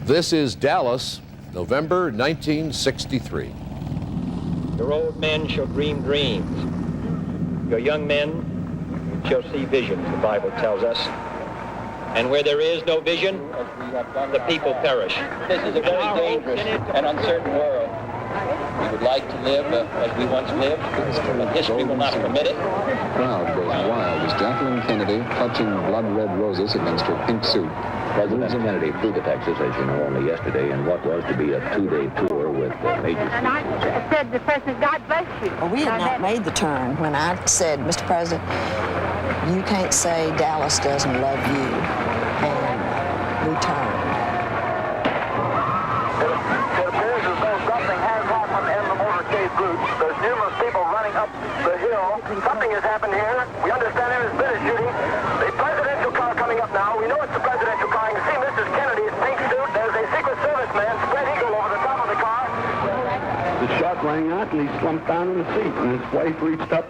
This is Dallas, November 1963. Your old men shall dream dreams. Your young men shall see visions, the Bible tells us. And where there is no vision, the people perish. This is a very dangerous and uncertain world. We would like to live as we once lived, but history will not permit it. The crowd goes wild as Jacqueline Kennedy, clutching blood-red roses against her pink suit. President Kennedy flew to Texas, as you know, only yesterday in what was to be a two-day tour with major And I said to the President, God bless you. Well, we had not made the turn when I said, Mr. President, you can't say Dallas doesn't love you, and we turned. It appears as though something has happened in the motorcade route. There's numerous people running up the hill. Something has happened here. We understand there has been a shooting. The presidential car coming up now. We know it's the presidential car. You can see Mrs. Kennedy's pink suit. There's a Secret Service man, spread eagle, over the top of the car. The shot rang out and he slumped down in the seat, and his wife reached up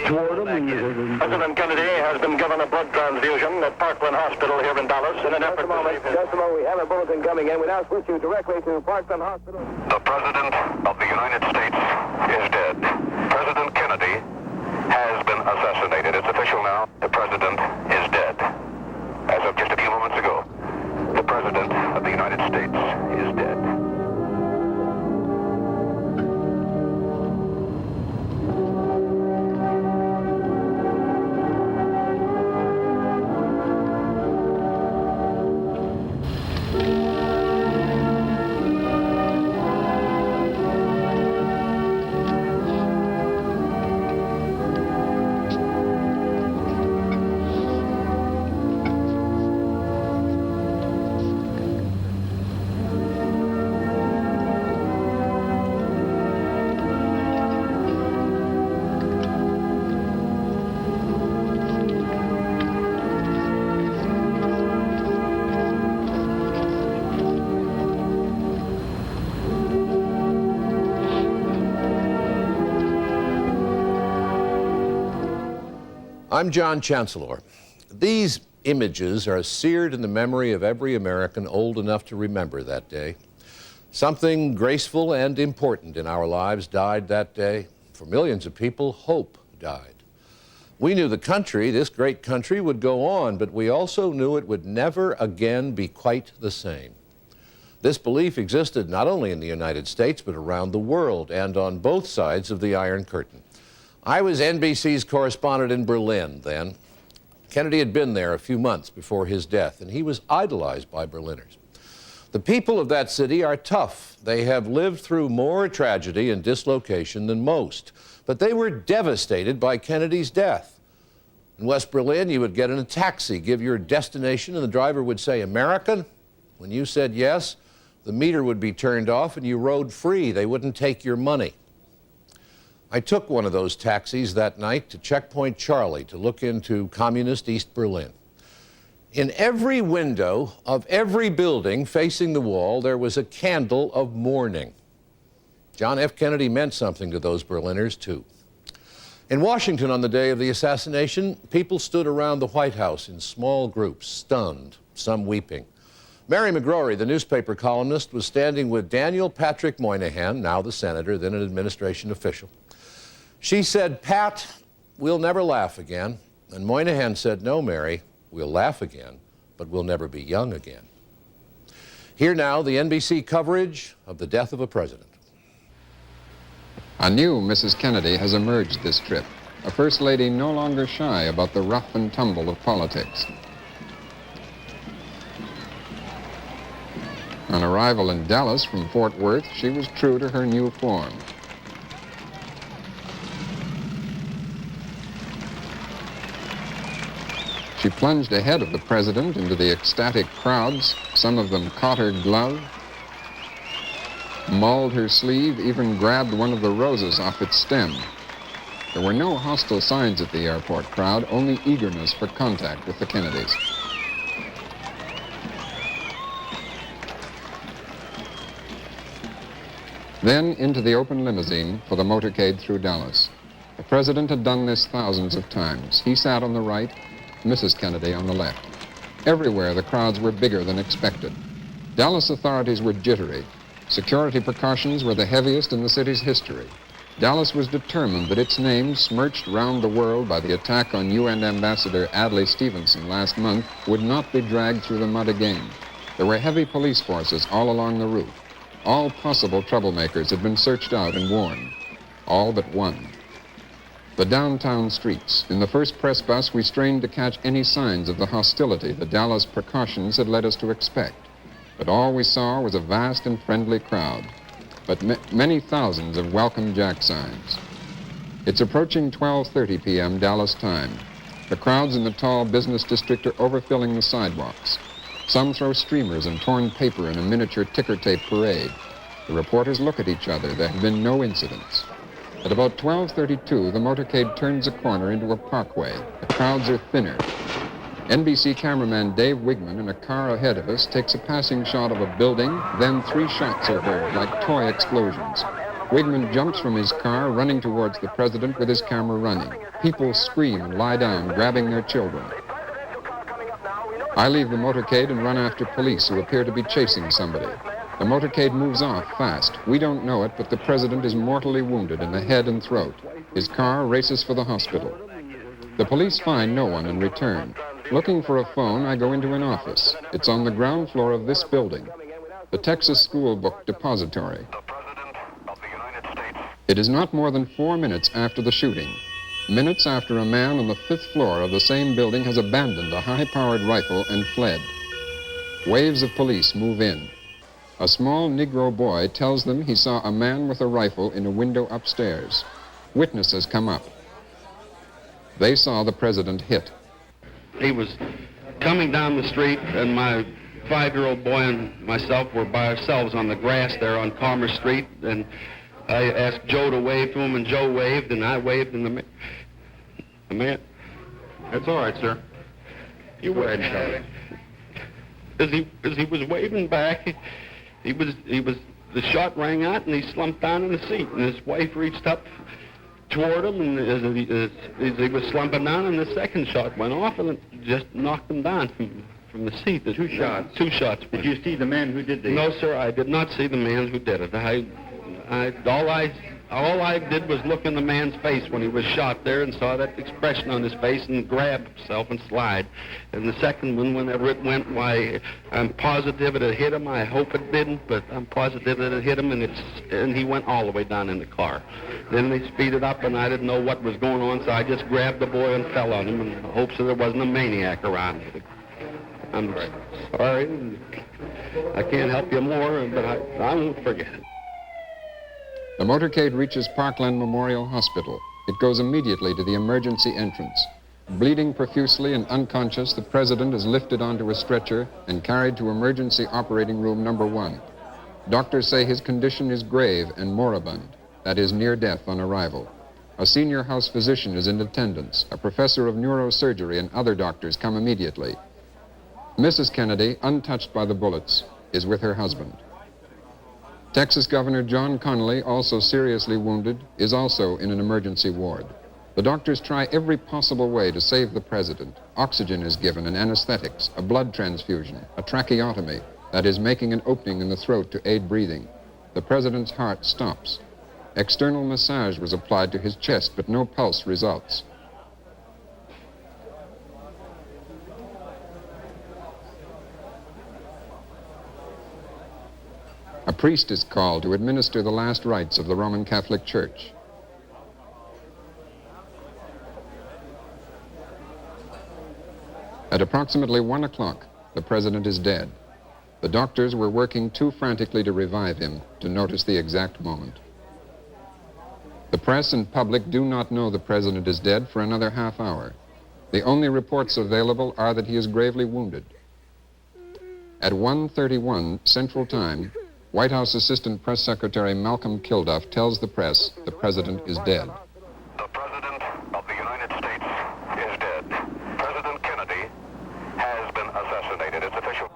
toward him. President Kennedy has been given a blood transfusion at Parkland Hospital here in Dallas in an effort to save him. Just a moment, we have a bulletin coming in. We now switch you directly to Parkland Hospital. The President of the United States is dead. President Kennedy has been assassinated. It's official now. The President is dead. As of just a few moments ago, the President of the United States is dead. I'm John Chancellor. These images are seared in the memory of every American old enough to remember that day. Something graceful and important in our lives died that day. For millions of people, hope died. We knew the country, this great country, would go on, but we also knew it would never again be quite the same. This belief existed not only in the United States, but around the world and on both sides of the Iron Curtain. I was NBC's correspondent in Berlin then. Kennedy had been there a few months before his death, and he was idolized by Berliners. The people of that city are tough. They have lived through more tragedy and dislocation than most, but they were devastated by Kennedy's death. In West Berlin, you would get in a taxi, give your destination, and the driver would say, "American?" When you said yes, the meter would be turned off and you rode free. They wouldn't take your money. I took one of those taxis that night to Checkpoint Charlie to look into communist East Berlin. In every window of every building facing the wall, there was a candle of mourning. John F. Kennedy meant something to those Berliners, too. In Washington on the day of the assassination, people stood around the White House in small groups, stunned, some weeping. Mary McGrory, the newspaper columnist, was standing with Daniel Patrick Moynihan, now the senator, then an administration official. She said, "Pat, we'll never laugh again." And Moynihan said, "No, Mary, we'll laugh again, but we'll never be young again." Here now, the NBC coverage of the death of a president. A new Mrs. Kennedy has emerged this trip, a first lady no longer shy about the rough and tumble of politics. On arrival in Dallas from Fort Worth, she was true to her new form. She plunged ahead of the president into the ecstatic crowds. Some of them caught her glove, mauled her sleeve, even grabbed one of the roses off its stem. There were no hostile signs at the airport crowd, only eagerness for contact with the Kennedys. Then into the open limousine for the motorcade through Dallas. The president had done this thousands of times. He sat on the right, Mrs. Kennedy on the left. Everywhere the crowds were bigger than expected. Dallas authorities were jittery. Security precautions were the heaviest in the city's history. Dallas was determined that its name, smirched round the world by the attack on UN Ambassador Adlai Stevenson last month, would not be dragged through the mud again. There were heavy police forces all along the route. All possible troublemakers had been searched out and warned. All but one. The downtown streets. In the first press bus, we strained to catch any signs of the hostility the Dallas precautions had led us to expect. But all we saw was a vast and friendly crowd, but many thousands of welcome Jack signs. It's approaching 12:30 p.m. Dallas time. The crowds in the tall business district are overfilling the sidewalks. Some throw streamers and torn paper in a miniature ticker tape parade. The reporters look at each other. There have been no incidents. At about 12:32, the motorcade turns a corner into a parkway. The crowds are thinner. NBC cameraman Dave Wigman, in a car ahead of us, takes a passing shot of a building, then 3 shots are heard, like toy explosions. Wigman jumps from his car, running towards the president with his camera running. People scream and lie down, grabbing their children. I leave the motorcade and run after police who appear to be chasing somebody. The motorcade moves off fast. We don't know it, but the president is mortally wounded in the head and throat. His car races for the hospital. The police find no one and return. Looking for a phone, I go into an office. It's on the ground floor of this building, the Texas School Book Depository. It is not more than 4 minutes after the shooting. Minutes after a man on the 5th floor of the same building has abandoned a high-powered rifle and fled. Waves of police move in. A small Negro boy tells them he saw a man with a rifle in a window upstairs. Witnesses come up. They saw the president hit. He was coming down the street, and my 5-year-old boy and myself were by ourselves on the grass there on Commerce Street, and I asked Joe to wave to him, and Joe waved, and I waved, and the man... That's all right, sir. You go ahead and tell me. As he was waving back, he was the shot rang out, and he slumped down in the seat, and his wife reached up toward him, and as he was slumping down, and the second shot went off, and it just knocked him down from the seat. Two shots. Did you see the man who did this? No, sir, I did not see the man who did it. All I did was look in the man's face when he was shot there and saw that expression on his face and grab himself and slide. And the second one, whenever it went, why, I'm positive it had hit him. I hope it didn't, but I'm positive that it hit him, and he went all the way down in the car. Then they speeded up, and I didn't know what was going on, so I just grabbed the boy and fell on him in the hopes that there wasn't a maniac around. I'm sorry. I can't help you more, but I won't forget it. The motorcade reaches Parkland Memorial Hospital. It goes immediately to the emergency entrance. Bleeding profusely and unconscious, the president is lifted onto a stretcher and carried to emergency operating room number 1. Doctors say his condition is grave and moribund, that is, near death on arrival. A senior house physician is in attendance. A professor of neurosurgery and other doctors come immediately. Mrs. Kennedy, untouched by the bullets, is with her husband. Texas Governor John Connally, also seriously wounded, is also in an emergency ward. The doctors try every possible way to save the president. Oxygen is given and anesthetics, a blood transfusion, a tracheotomy, that is, making an opening in the throat to aid breathing. The president's heart stops. External massage was applied to his chest, but no pulse results. A priest is called to administer the last rites of the Roman Catholic Church. At approximately 1 o'clock, the president is dead. The doctors were working too frantically to revive him to notice the exact moment. The press and public do not know the president is dead for another half hour. The only reports available are that he is gravely wounded. At 1:31 Central Time, White House Assistant Press Secretary Malcolm Kilduff tells the press the president is dead. The President of the United States is dead. President Kennedy has been assassinated. It's official.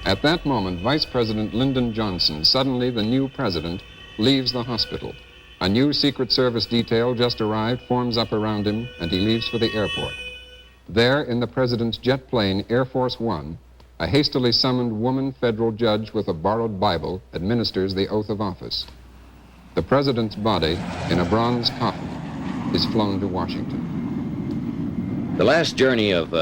At that moment, Vice President Lyndon Johnson, suddenly the new president, leaves the hospital. A new Secret Service detail just arrived, forms up around him, and he leaves for the airport. There, in the president's jet plane, Air Force One, a hastily summoned woman federal judge with a borrowed Bible administers the oath of office. The president's body, in a bronze coffin, is flown to Washington. The last journey of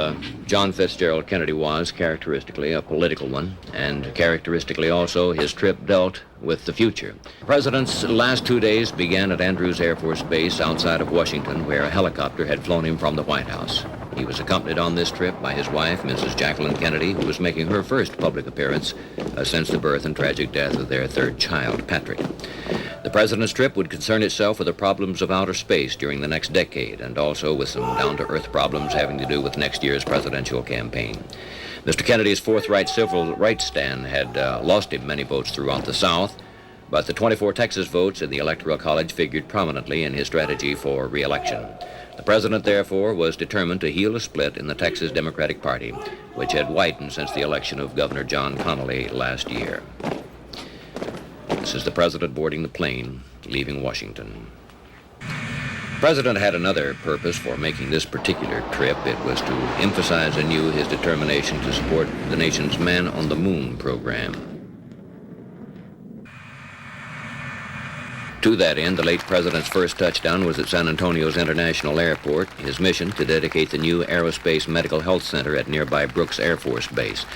John Fitzgerald Kennedy was, characteristically, a political one, and characteristically also, his trip dealt with the future. The president's last 2 days began at Andrews Air Force Base outside of Washington, where a helicopter had flown him from the White House. He was accompanied on this trip by his wife, Mrs. Jacqueline Kennedy, who was making her first public appearance since the birth and tragic death of their third child, Patrick. The president's trip would concern itself with the problems of outer space during the next decade, and also with some down-to-earth problems having to do with next year's presidential campaign. Mr. Kennedy's forthright civil rights stand had lost him many votes throughout the South, but the 24 Texas votes in the Electoral College figured prominently in his strategy for re-election. The president, therefore, was determined to heal a split in the Texas Democratic Party, which had widened since the election of Governor John Connally last year. This is the president boarding the plane, leaving Washington. The president had another purpose for making this particular trip. It was to emphasize anew his determination to support the nation's Man on the Moon program. To that end, the late president's first touchdown was at San Antonio's International Airport, his mission to dedicate the new Aerospace Medical Health Center at nearby Brooks Air Force Base.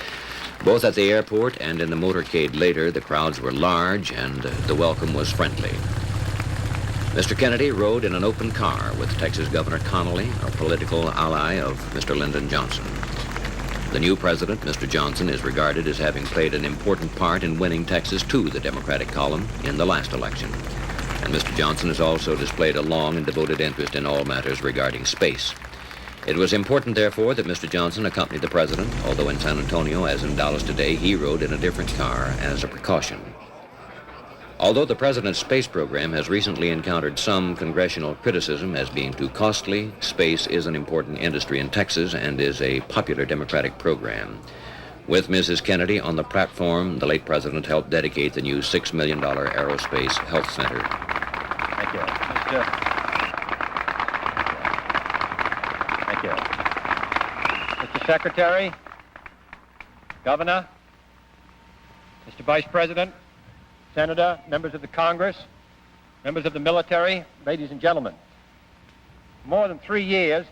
Both at the airport and in the motorcade later, the crowds were large and the welcome was friendly. Mr. Kennedy rode in an open car with Texas Governor Connally, a political ally of Mr. Lyndon Johnson. The new president, Mr. Johnson, is regarded as having played an important part in winning Texas to the Democratic column in the last election. And Mr. Johnson has also displayed a long and devoted interest in all matters regarding space. It was important, therefore, that Mr. Johnson accompanied the president, although in San Antonio, as in Dallas today, he rode in a different car as a precaution. Although the president's space program has recently encountered some congressional criticism as being too costly, space is an important industry in Texas and is a popular Democratic program. With Mrs. Kennedy on the platform, the late president helped dedicate the new $6 million Aerospace Health Center. Thank you. Thank you. Mr. Secretary, Governor, Mr. Vice President, Senator, members of the Congress, members of the military, ladies and gentlemen. For more than 3 years,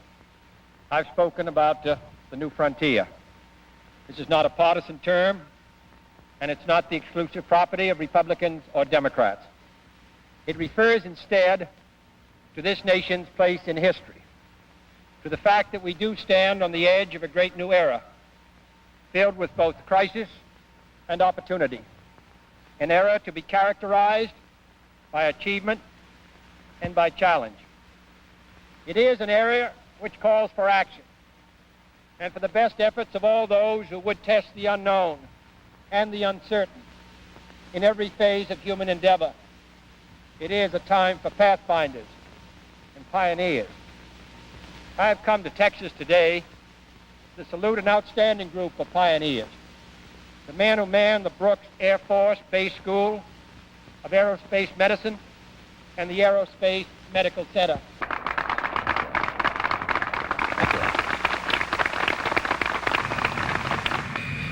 I've spoken about the new frontier. This is not a partisan term, and it's not the exclusive property of Republicans or Democrats. It refers instead to this nation's place in history, to the fact that we do stand on the edge of a great new era, filled with both crisis and opportunity, an era to be characterized by achievement and by challenge. It is an era which calls for action, and for the best efforts of all those who would test the unknown and the uncertain in every phase of human endeavor. It is a time for pathfinders and pioneers. I have come to Texas today to salute an outstanding group of pioneers, the men who manned the Brooks Air Force Base School of Aerospace Medicine and the Aerospace Medical Center.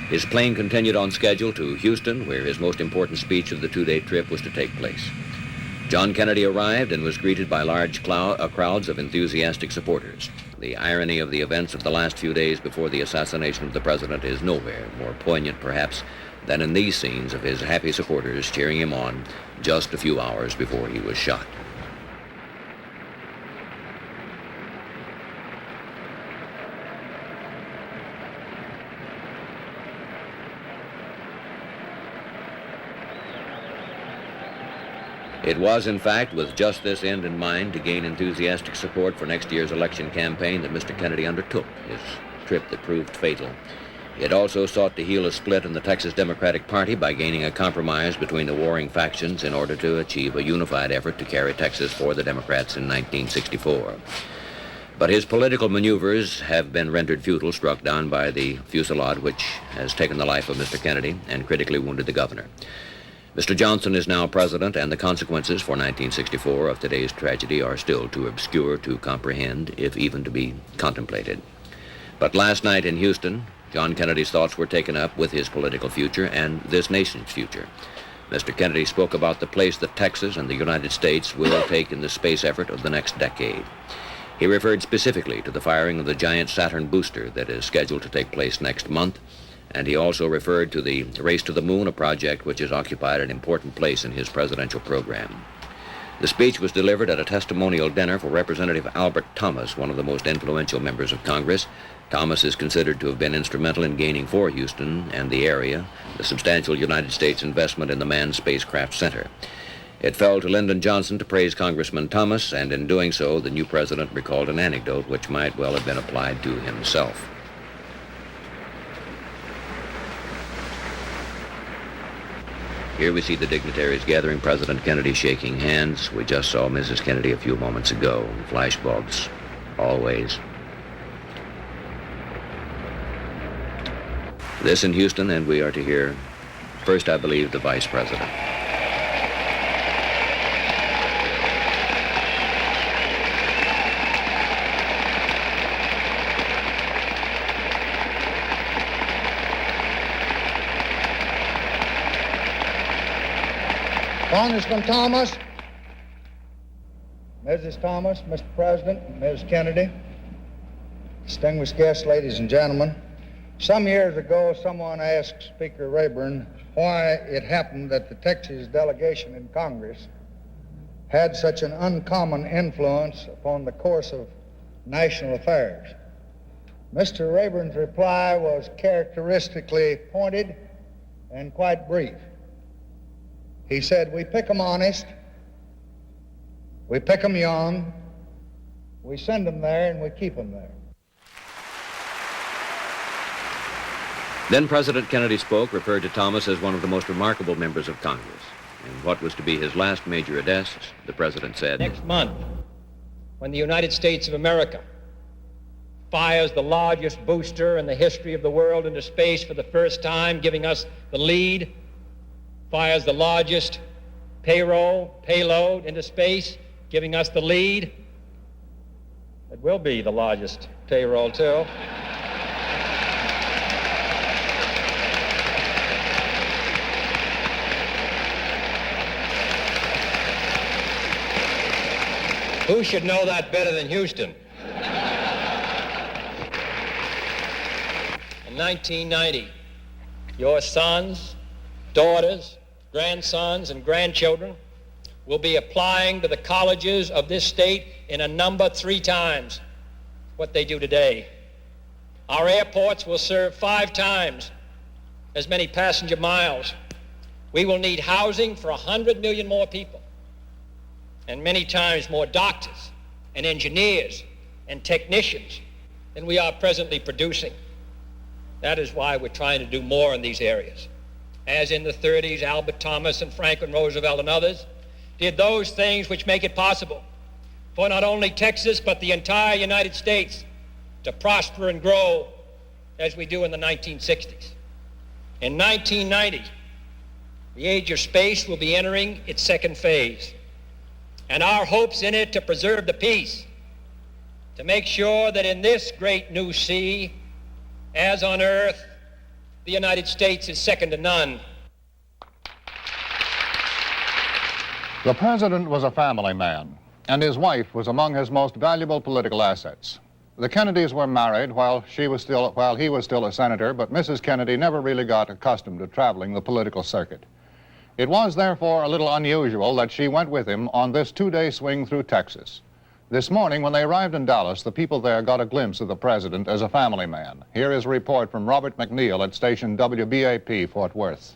His plane continued on schedule to Houston, where his most important speech of the 2-day trip was to take place. John Kennedy arrived and was greeted by large crowds of enthusiastic supporters. The irony of the events of the last few days before the assassination of the president is nowhere more poignant, perhaps, than in these scenes of his happy supporters cheering him on just a few hours before he was shot. It was, in fact, with just this end in mind, to gain enthusiastic support for next year's election campaign, that Mr. Kennedy undertook his trip that proved fatal. It also sought to heal a split in the Texas Democratic Party by gaining a compromise between the warring factions in order to achieve a unified effort to carry Texas for the Democrats in 1964. But his political maneuvers have been rendered futile, struck down by the fusillade which has taken the life of Mr. Kennedy and critically wounded the governor. Mr. Johnson is now president, and the consequences for 1964 of today's tragedy are still too obscure to comprehend, if even to be contemplated. But last night in Houston, John Kennedy's thoughts were taken up with his political future and this nation's future. Mr. Kennedy spoke about the place that Texas and the United States will take in the space effort of the next decade. He referred specifically to the firing of the giant Saturn booster that is scheduled to take place next month, and he also referred to the race to the moon, a project which has occupied an important place in his presidential program. The speech was delivered at a testimonial dinner for Representative Albert Thomas, one of the most influential members of Congress. Thomas is considered to have been instrumental in gaining for Houston and the area the substantial United States investment in the Manned Spacecraft Center. It fell to Lyndon Johnson to praise Congressman Thomas, and in doing so, the new president recalled an anecdote which might well have been applied to himself. Here we see the dignitaries gathering, President Kennedy shaking hands. We just saw Mrs. Kennedy a few moments ago. Flashbulbs, always. This in Houston, and we are to hear first, I believe, the Vice President. Congressman Thomas, Mrs. Thomas, Mr. President, Ms. Kennedy, distinguished guests, ladies and gentlemen. Some years ago, someone asked Speaker Rayburn why it happened that the Texas delegation in Congress had such an uncommon influence upon the course of national affairs. Mr. Rayburn's reply was characteristically pointed and quite brief. He said, "We pick 'em honest, we pick 'em young, we send 'em there and we keep 'em there." Then President Kennedy spoke, referred to Thomas as one of the most remarkable members of Congress. In what was to be his last major address, the president said, "Next month, when the United States of America fires the largest booster in the history of the world into space for the first time, giving us the lead, fires the largest payload into space, giving us the lead. It will be the largest payroll, too. Who should know that better than Houston? In 1990, your sons, daughters, grandsons, and grandchildren will be applying to the colleges of this state in a number 3 times what they do today. Our airports will serve 5 times as many passenger miles. We will need housing for 100 million more people, and many times more doctors and engineers and technicians than we are presently producing. That is why we're trying to do more in these areas. As in the 30s, Albert Thomas and Franklin Roosevelt and others did those things which make it possible for not only Texas, but the entire United States to prosper and grow as we do in the 1960s. In 1990, the age of space will be entering its second phase, and our hopes in it to preserve the peace, to make sure that in this great new sea, as on Earth, the United States is second to none. The president was a family man, and his wife was among his most valuable political assets. The Kennedys were married while he was still a senator, but Mrs. Kennedy never really got accustomed to traveling the political circuit. It was therefore a little unusual that she went with him on this 2-day swing through Texas. This morning, when they arrived in Dallas, the people there got a glimpse of the president as a family man. Here is a report from Robert McNeil at station WBAP, Fort Worth.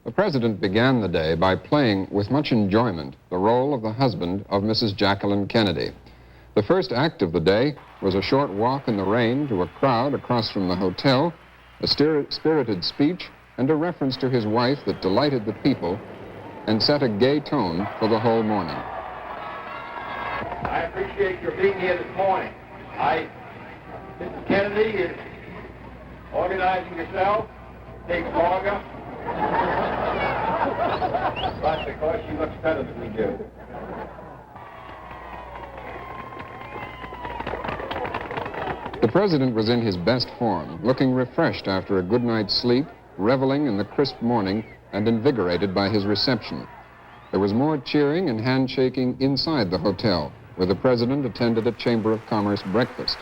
The president began the day by playing with much enjoyment the role of the husband of Mrs. Jacqueline Kennedy. The first act of the day was a short walk in the rain to a crowd across from the hotel, a spirited speech, and a reference to his wife that delighted the people and set a gay tone for the whole morning. I appreciate your being here this morning. Mrs. Kennedy is organizing yourself. Takes longer. But because she looks better than we do. The president was in his best form, looking refreshed after a good night's sleep, reveling in the crisp morning, and invigorated by his reception. There was more cheering and handshaking inside the hotel, where the president attended a Chamber of Commerce breakfast.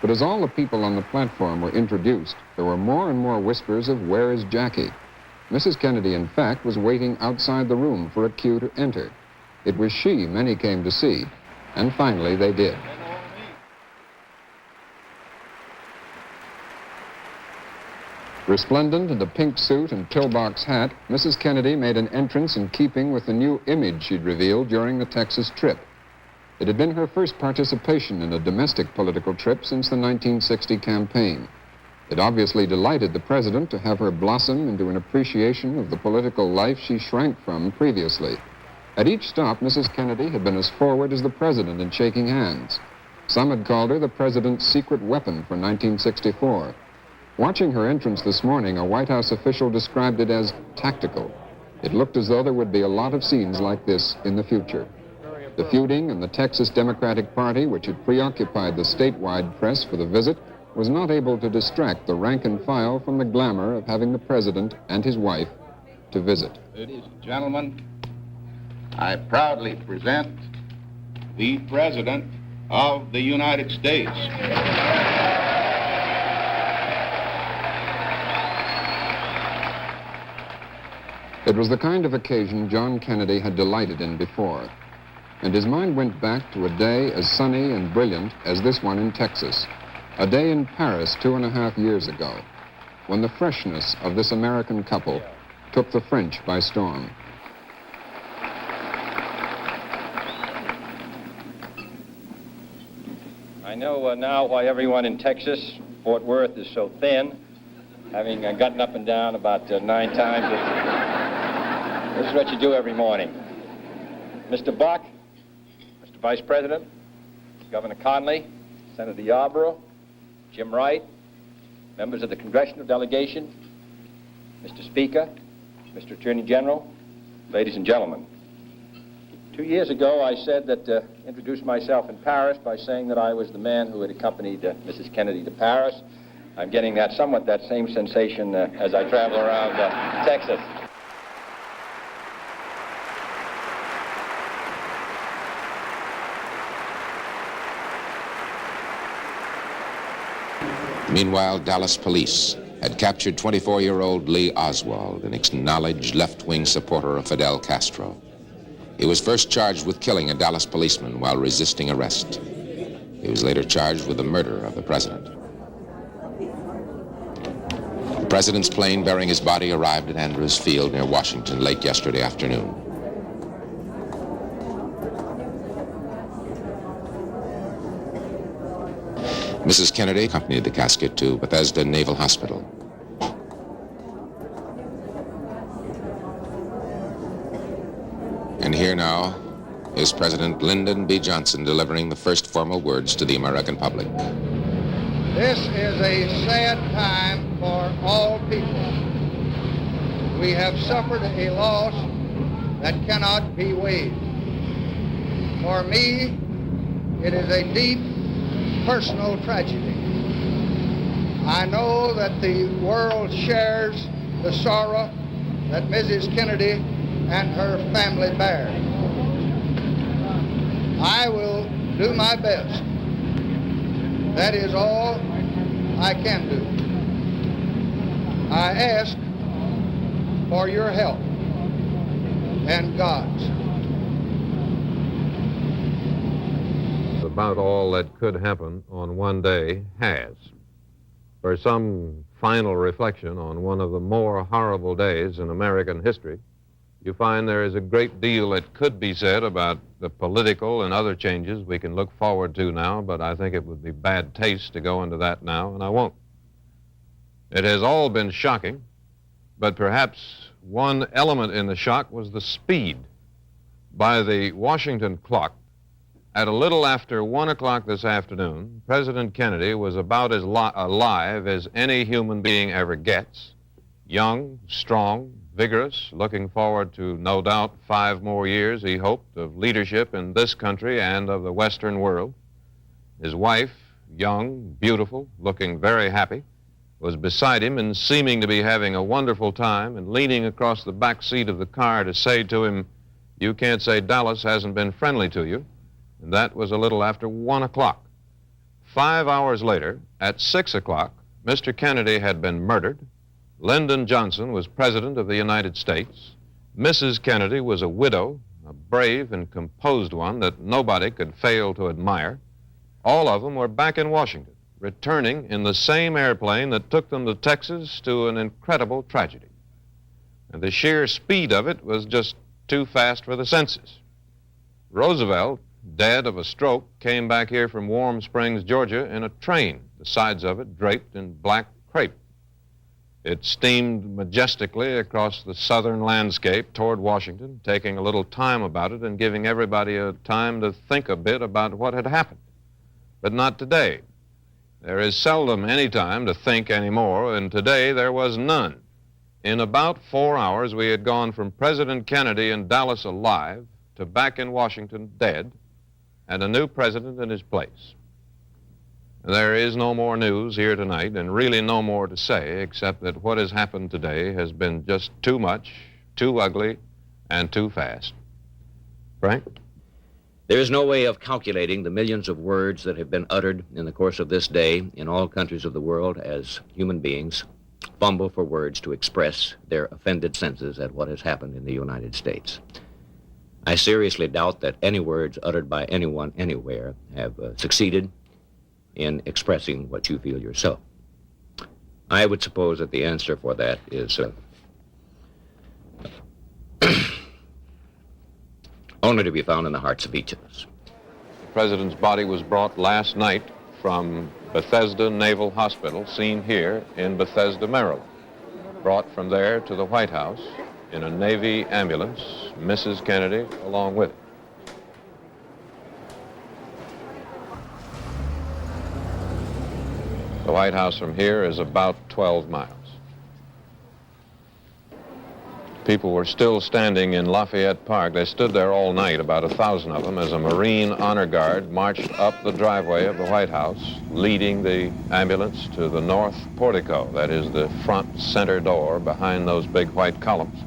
But as all the people on the platform were introduced, there were more and more whispers of "Where is Jackie?" Mrs. Kennedy, in fact, was waiting outside the room for a cue to enter. It was she many came to see, and finally they did. Resplendent in a pink suit and pillbox hat, Mrs. Kennedy made an entrance in keeping with the new image she'd revealed during the Texas trip. It had been her first participation in a domestic political trip since the 1960 campaign. It obviously delighted the president to have her blossom into an appreciation of the political life she shrank from previously. At each stop, Mrs. Kennedy had been as forward as the president in shaking hands. Some had called her the president's secret weapon for 1964. Watching her entrance this morning, a White House official described it as tactical. It looked as though there would be a lot of scenes like this in the future. The feuding in the Texas Democratic Party, which had preoccupied the statewide press for the visit, was not able to distract the rank and file from the glamour of having the president and his wife to visit. Ladies and gentlemen, I proudly present the President of the United States. It was the kind of occasion John Kennedy had delighted in before, and his mind went back to a day as sunny and brilliant as this one in Texas, a day in Paris 2.5 years ago, when the freshness of this American couple took the French by storm. I know now why everyone in Texas, Fort Worth, is so thin, having gotten up and down about 9 times. This is what you do every morning. Mr. Buck, Mr. Vice President, Governor Conley, Senator Yarborough, Jim Wright, members of the congressional delegation, Mr. Speaker, Mr. Attorney General, ladies and gentlemen. 2 years ago, I said that, introduced myself in Paris by saying that I was the man who had accompanied Mrs. Kennedy to Paris. I'm getting that same sensation as I travel around Texas. Meanwhile, Dallas police had captured 24-year-old Lee Oswald, an acknowledged left-wing supporter of Fidel Castro. He was first charged with killing a Dallas policeman while resisting arrest. He was later charged with the murder of the president. The president's plane bearing his body arrived at Andrews Field near Washington late yesterday afternoon. Mrs. Kennedy accompanied the casket to Bethesda Naval Hospital. And here now is President Lyndon B. Johnson delivering the first formal words to the American public. This is a sad time for all people. We have suffered a loss that cannot be weighed. For me, it is a deep personal tragedy. I know that the world shares the sorrow that Mrs. Kennedy and her family bear. I will do my best. That is all I can do. I ask for your help and God's. About all that could happen on one day has. For some final reflection on one of the more horrible days in American history, you find there is a great deal that could be said about the political and other changes we can look forward to now, but I think it would be bad taste to go into that now, and I won't. It has all been shocking, but perhaps one element in the shock was the speed. By the Washington clock, at a little after 1 o'clock this afternoon, President Kennedy was about as alive as any human being ever gets. Young, strong, vigorous, looking forward to, no doubt, 5 more years, he hoped, of leadership in this country and of the Western world. His wife, young, beautiful, looking very happy, was beside him and seeming to be having a wonderful time and leaning across the back seat of the car to say to him, "You can't say Dallas hasn't been friendly to you." And that was a little after 1 o'clock. 5 hours later, at 6 o'clock, Mr. Kennedy had been murdered. Lyndon Johnson was President of the United States. Mrs. Kennedy was a widow, a brave and composed one that nobody could fail to admire. All of them were back in Washington, returning in the same airplane that took them to Texas to an incredible tragedy. And the sheer speed of it was just too fast for the senses. Roosevelt, dead of a stroke, came back here from Warm Springs, Georgia, in a train, the sides of it draped in black crepe. It steamed majestically across the southern landscape toward Washington, taking a little time about it and giving everybody a time to think a bit about what had happened. But not today. There is seldom any time to think anymore, and today there was none. In about 4 hours, we had gone from President Kennedy in Dallas alive to back in Washington dead, and a new president in his place. There is no more news here tonight, and really no more to say, except that what has happened today has been just too much, too ugly, and too fast. Frank? There is no way of calculating the millions of words that have been uttered in the course of this day in all countries of the world as human beings fumble for words to express their offended senses at what has happened in the United States. I seriously doubt that any words uttered by anyone anywhere have succeeded in expressing what you feel yourself. I would suppose that the answer for that is only to be found in the hearts of each of us. The president's body was brought last night from Bethesda Naval Hospital, seen here in Bethesda, Maryland. Brought from there to the White House in a Navy ambulance, Mrs. Kennedy along with it. The White House from here is about 12 miles. People were still standing in Lafayette Park. They stood there all night, about 1,000 of them, as a Marine honor guard marched up the driveway of the White House, leading the ambulance to the north portico, that is the front center door behind those big white columns.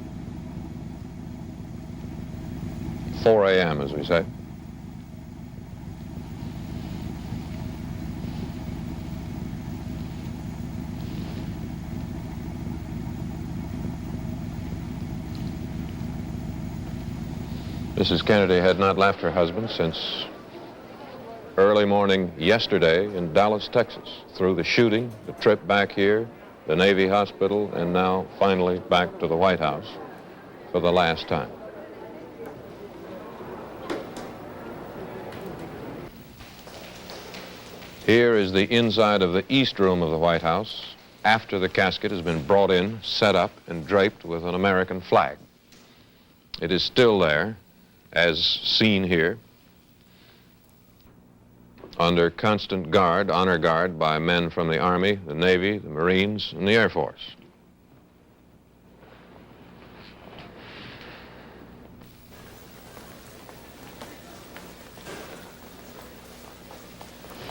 4 a.m., as we say. Mrs. Kennedy had not left her husband since early morning yesterday in Dallas, Texas, through the shooting, the trip back here, the Navy hospital, and now finally back to the White House for the last time. Here is the inside of the East Room of the White House after the casket has been brought in, set up, and draped with an American flag. It is still there, as seen here, under constant guard, honor guard, by men from the Army, the Navy, the Marines, and the Air Force.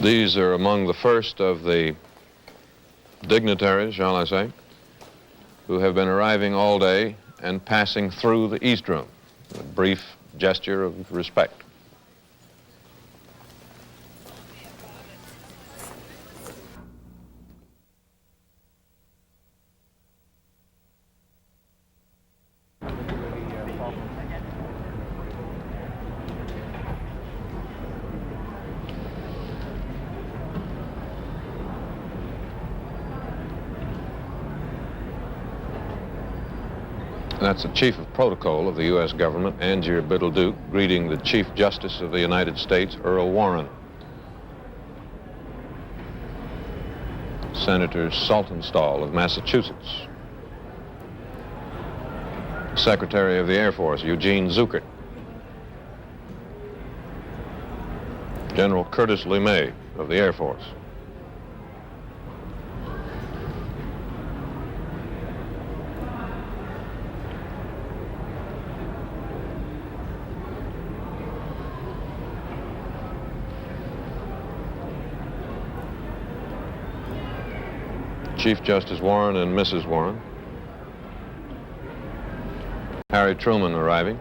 These are among the first of the dignitaries, shall I say, who have been arriving all day and passing through the East Room, a brief gesture of respect. That's the Chief of Protocol of the U.S. government, Angier Biddle-Duke, greeting the Chief Justice of the United States, Earl Warren. Senator Saltonstall of Massachusetts. Secretary of the Air Force, Eugene Zuckert. General Curtis LeMay of the Air Force. Chief Justice Warren and Mrs. Warren. Harry Truman arriving.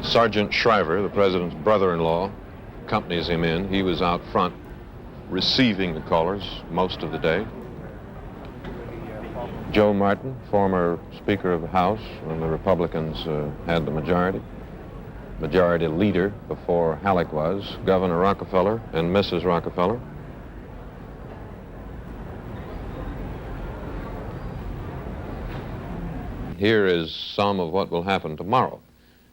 Sergeant Shriver, the president's brother-in-law, accompanies him in. He was out front receiving the callers most of the day. Joe Martin, former Speaker of the House when the Republicans had the majority leader before Halleck was, Governor Rockefeller and Mrs. Rockefeller. Here is some of what will happen tomorrow.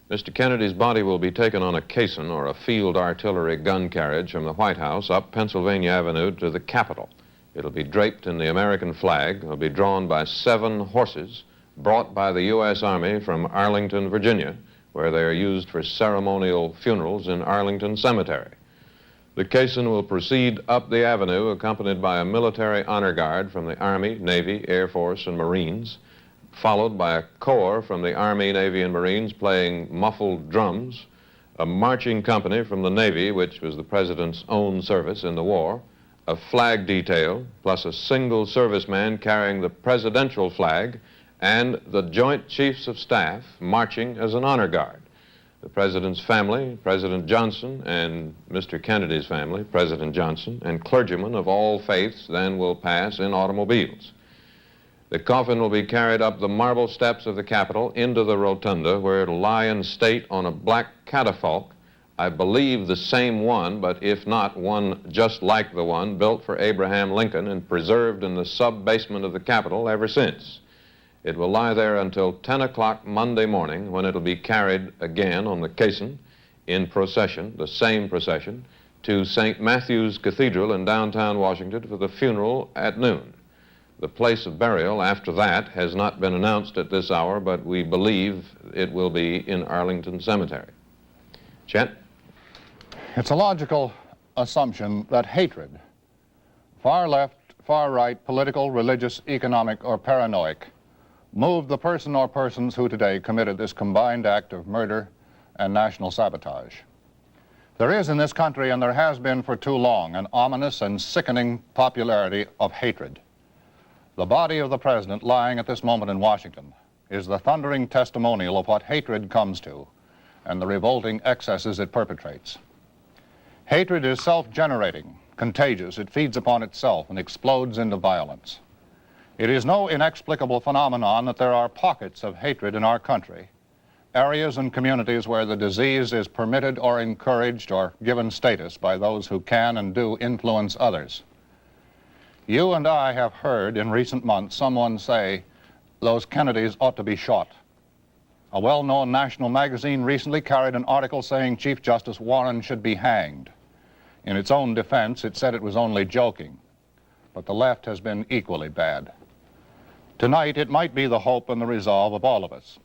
Mr. Kennedy's body will be taken on a caisson or a field artillery gun carriage from the White House up Pennsylvania Avenue to the Capitol. It'll be draped in the American flag. It'll be drawn by 7 horses brought by the U.S. Army from Arlington, Virginia, where they are used for ceremonial funerals in Arlington Cemetery. The caisson will proceed up the avenue accompanied by a military honor guard from the Army, Navy, Air Force, and Marines, followed by a corps from the Army, Navy, and Marines playing muffled drums, a marching company from the Navy, which was the President's own service in the war, a flag detail, plus a single serviceman carrying the presidential flag, and the Joint Chiefs of Staff marching as an honor guard. The President's family, President Johnson, and Mr. Kennedy's family, President Johnson, and clergymen of all faiths then will pass in automobiles. The coffin will be carried up the marble steps of the Capitol into the rotunda, where it'll lie in state on a black catafalque, I believe the same one, but if not, one just like the one built for Abraham Lincoln and preserved in the sub-basement of the Capitol ever since. It will lie there until 10 o'clock Monday morning, when it'll be carried again on the caisson in procession, the same procession, to St. Matthew's Cathedral in downtown Washington for the funeral at noon. The place of burial after that has not been announced at this hour, but we believe it will be in Arlington Cemetery. Chet? It's a logical assumption that hatred, far left, far right, political, religious, economic, or paranoid, moved the person or persons who today committed this combined act of murder and national sabotage. There is in this country, and there has been for too long, an ominous and sickening popularity of hatred. The body of the president lying at this moment in Washington is the thundering testimonial of what hatred comes to and the revolting excesses it perpetrates. Hatred is self-generating, contagious. It feeds upon itself and explodes into violence. It is no inexplicable phenomenon that there are pockets of hatred in our country, areas and communities where the disease is permitted or encouraged or given status by those who can and do influence others. You and I have heard in recent months someone say, those Kennedys ought to be shot. A well-known national magazine recently carried an article saying Chief Justice Warren should be hanged. In its own defense, it said it was only joking, but the left has been equally bad. Tonight, it might be the hope and the resolve of all of us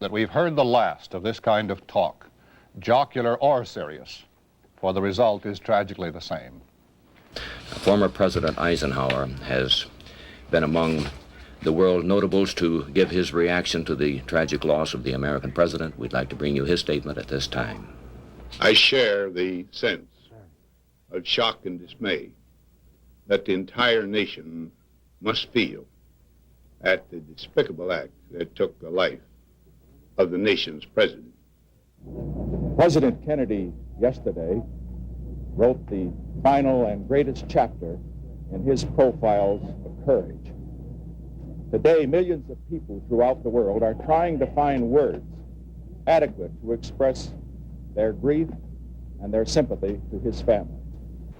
that we've heard the last of this kind of talk, jocular or serious, for the result is tragically the same. Former President Eisenhower has been among the world notables to give his reaction to the tragic loss of the American president. We'd like to bring you his statement at this time. I share the sense of shock and dismay that the entire nation must feel at the despicable act that took the life of the nation's president. President Kennedy yesterday wrote the final and greatest chapter in his profiles of courage. Today, millions of people throughout the world are trying to find words adequate to express their grief and their sympathy to his family.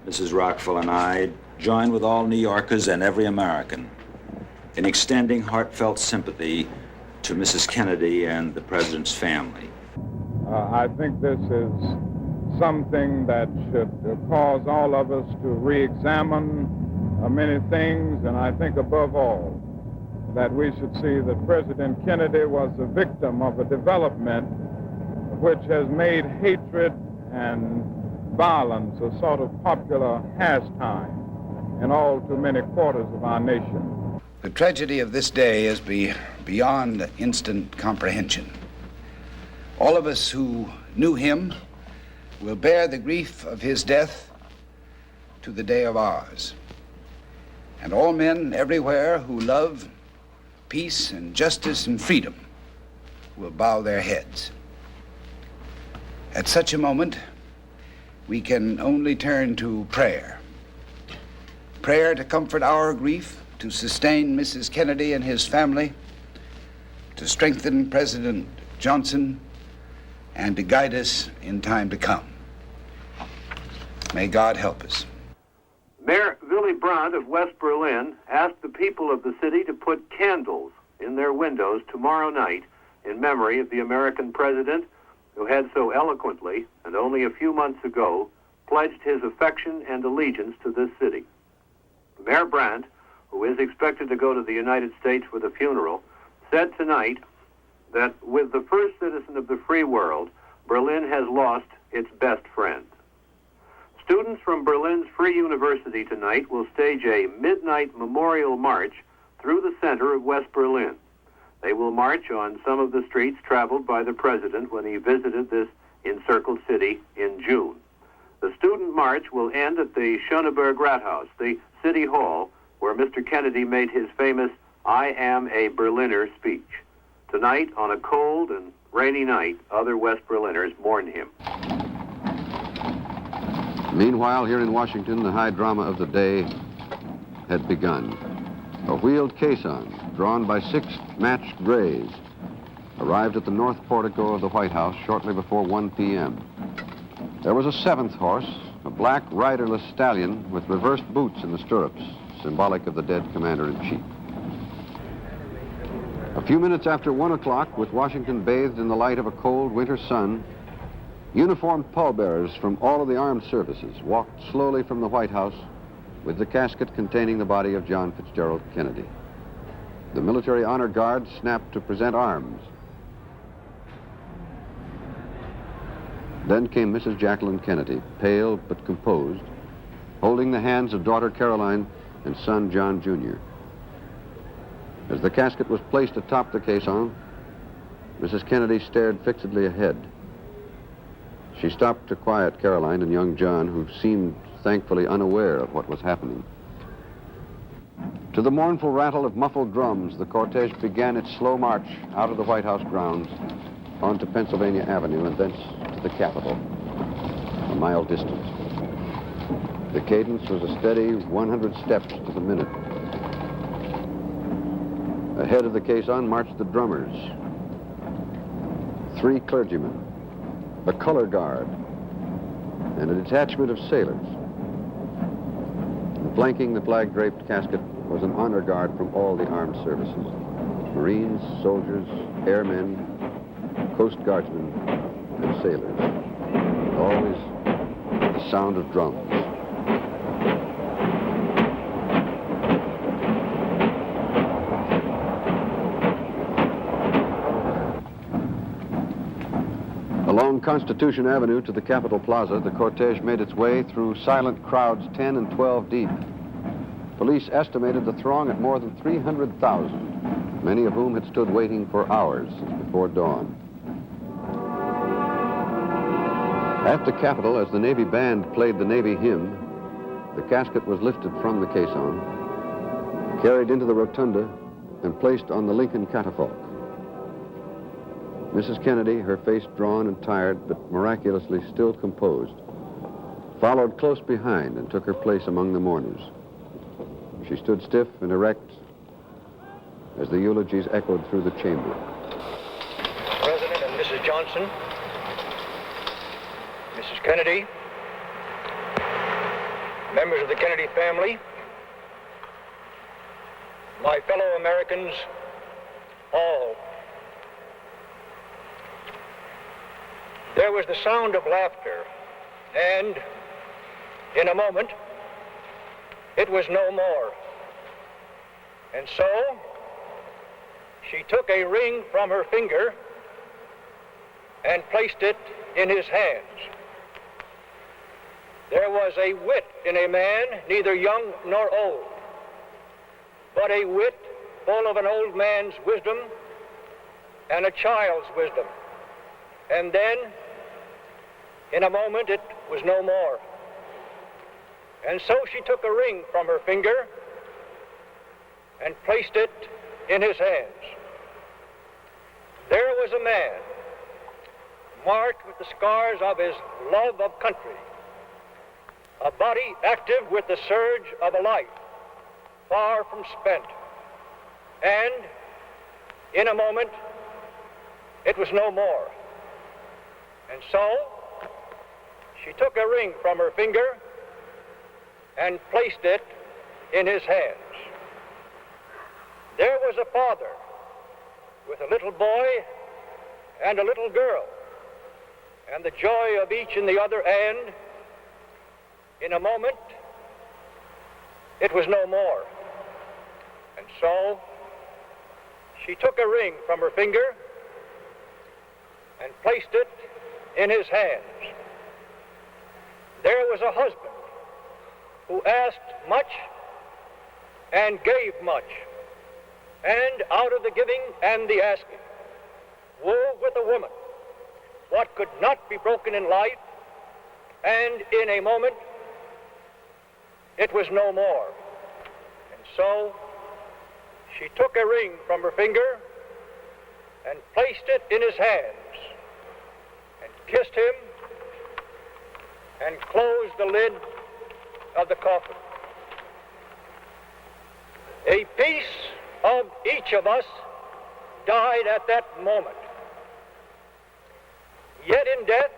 Mrs. Rockefeller and I join with all New Yorkers and every American in extending heartfelt sympathy to Mrs. Kennedy and the President's family. I think this is something that should cause all of us to re-examine many things, and I think above all that we should see that President Kennedy was a victim of a development which has made hatred and violence a sort of popular pastime in all too many quarters of our nation. The tragedy of this day is beyond instant comprehension. All of us who knew him will bear the grief of his death to the day of ours. and all men everywhere who love peace and justice and freedom will bow their heads. At such a moment, we can only turn to prayer. Prayer to comfort our grief, to sustain Mrs. Kennedy and his family, to strengthen President Johnson, and to guide us in time to come. May God help us. Mayor Willy Brandt of West Berlin asked the people of the city to put candles in their windows tomorrow night in memory of the American president who had so eloquently, and only a few months ago, pledged his affection and allegiance to this city. Mayor Brandt, who is expected to go to the United States for the funeral, said tonight that with the first citizen of the free world, Berlin has lost its best friend. Students from Berlin's Free University tonight will stage a midnight memorial march through the center of West Berlin. They will march on some of the streets traveled by the president when he visited this encircled city in June. The student march will end at the Schöneberg Rathaus, the city hall where Mr. Kennedy made his famous "I am a Berliner" speech. Tonight, on a cold and rainy night, other West Berliners mourn him. Meanwhile, here in Washington, the high drama of the day had begun. A wheeled caisson, drawn by 6 matched grays, arrived at the north portico of the White House shortly before 1 p.m. There was a 7th horse, a black riderless stallion with reversed boots in the stirrups, symbolic of the dead commander-in-chief. A few minutes after 1 o'clock, with Washington bathed in the light of a cold winter sun, uniformed pallbearers from all of the armed services walked slowly from the White House with the casket containing the body of John Fitzgerald Kennedy. The military honor guard snapped to present arms. Then came Mrs. Jacqueline Kennedy, pale but composed, holding the hands of daughter Caroline and son John Jr. As the casket was placed atop the caisson, Mrs. Kennedy stared fixedly ahead. She stopped to quiet Caroline and young John, who seemed thankfully unaware of what was happening. To the mournful rattle of muffled drums, the cortege began its slow march out of the White House grounds onto Pennsylvania Avenue and thence to the Capitol, a mile distant. The cadence was a steady 100 steps to the minute. Ahead of the caisson marched the drummers, 3 clergymen, a color guard, and a detachment of sailors. Flanking the flag-draped casket was an honor guard from all the armed services: Marines, soldiers, airmen, Coast Guardsmen, and sailors. Always the sound of drums. Along Constitution Avenue to the Capitol Plaza, the cortege made its way through silent crowds 10 and 12 deep. Police estimated the throng at more than 300,000, many of whom had stood waiting for hours since before dawn. At the Capitol, as the Navy band played the Navy hymn, the casket was lifted from the caisson, carried into the rotunda, and placed on the Lincoln catafalque. Mrs. Kennedy, her face drawn and tired, but miraculously still composed, followed close behind and took her place among the mourners. She stood stiff and erect as the eulogies echoed through the chamber. President and Mrs. Johnson, Mrs. Kennedy, members of the Kennedy family, my fellow Americans, all. There was the sound of laughter, and in a moment, it was no more. And so, she took a ring from her finger and placed it in his hands. There was a wit in a man, neither young nor old, but a wit full of an old man's wisdom and a child's wisdom. And then, in a moment, it was no more. And so she took a ring from her finger and placed it in his hands. There was a man marked with the scars of his love of country, a body active with the surge of a life far from spent, and in a moment it was no more. And so she took a ring from her finger and placed it in his hands. There was a father with a little boy and a little girl, and the joy of each in the other, and in a moment it was no more. And so she took a ring from her finger and placed it in his hands. There was a husband who asked much and gave much, and out of the giving and the asking wove with a woman what could not be broken in life, and in a moment it was no more. And so she took a ring from her finger and placed it in his hands and kissed him and closed the lid of the coffin. A piece of each of us died at that moment. Yet in death,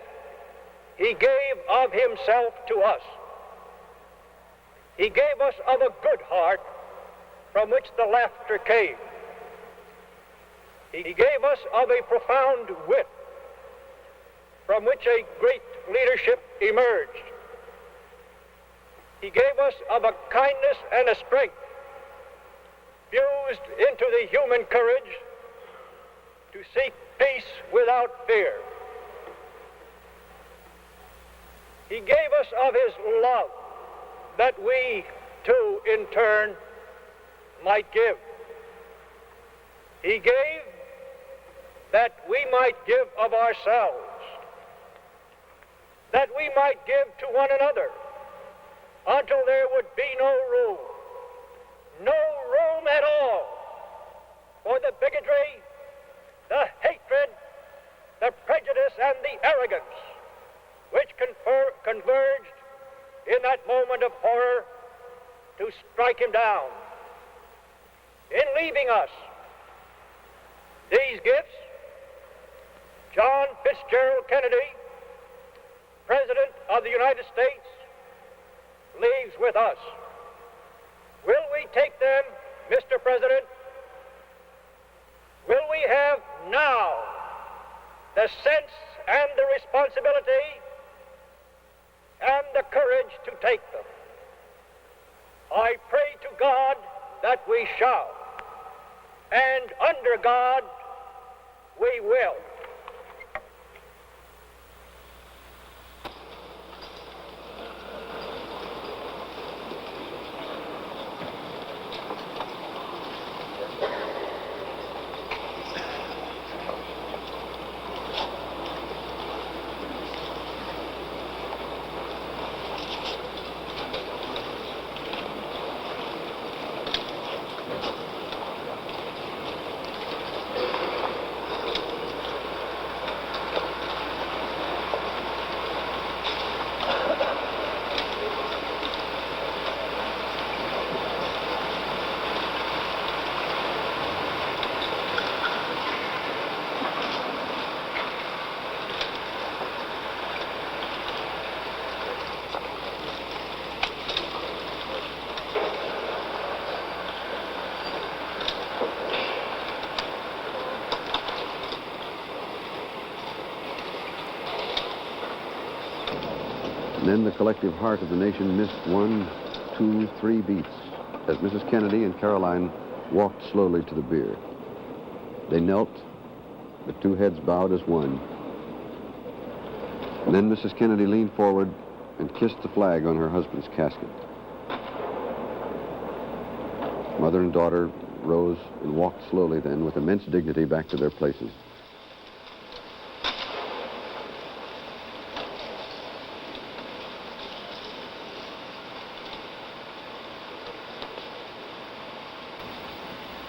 he gave of himself to us. He gave us of a good heart from which the laughter came. He gave us of a profound wit from which a great leadership emerged. He gave us of a kindness and a strength fused into the human courage to seek peace without fear. He gave us of his love that we, too, in turn, might give. He gave that we might give of ourselves, that we might give to one another until there would be no room at all for the bigotry, the hatred, the prejudice, and the arrogance which converged in that moment of horror to strike him down. In leaving us these gifts, John Fitzgerald Kennedy, President of the United States, leaves with us. Will we take them, Mr. President? Will we have now the sense and the responsibility and the courage to take them? I pray to God that we shall, and under God we will. And then the collective heart of the nation missed 1, 2, 3 beats as Mrs. Kennedy and Caroline walked slowly to the bier. They knelt, the two heads bowed as one. And then Mrs. Kennedy leaned forward and kissed the flag on her husband's casket. Mother and daughter rose and walked slowly then with immense dignity back to their places.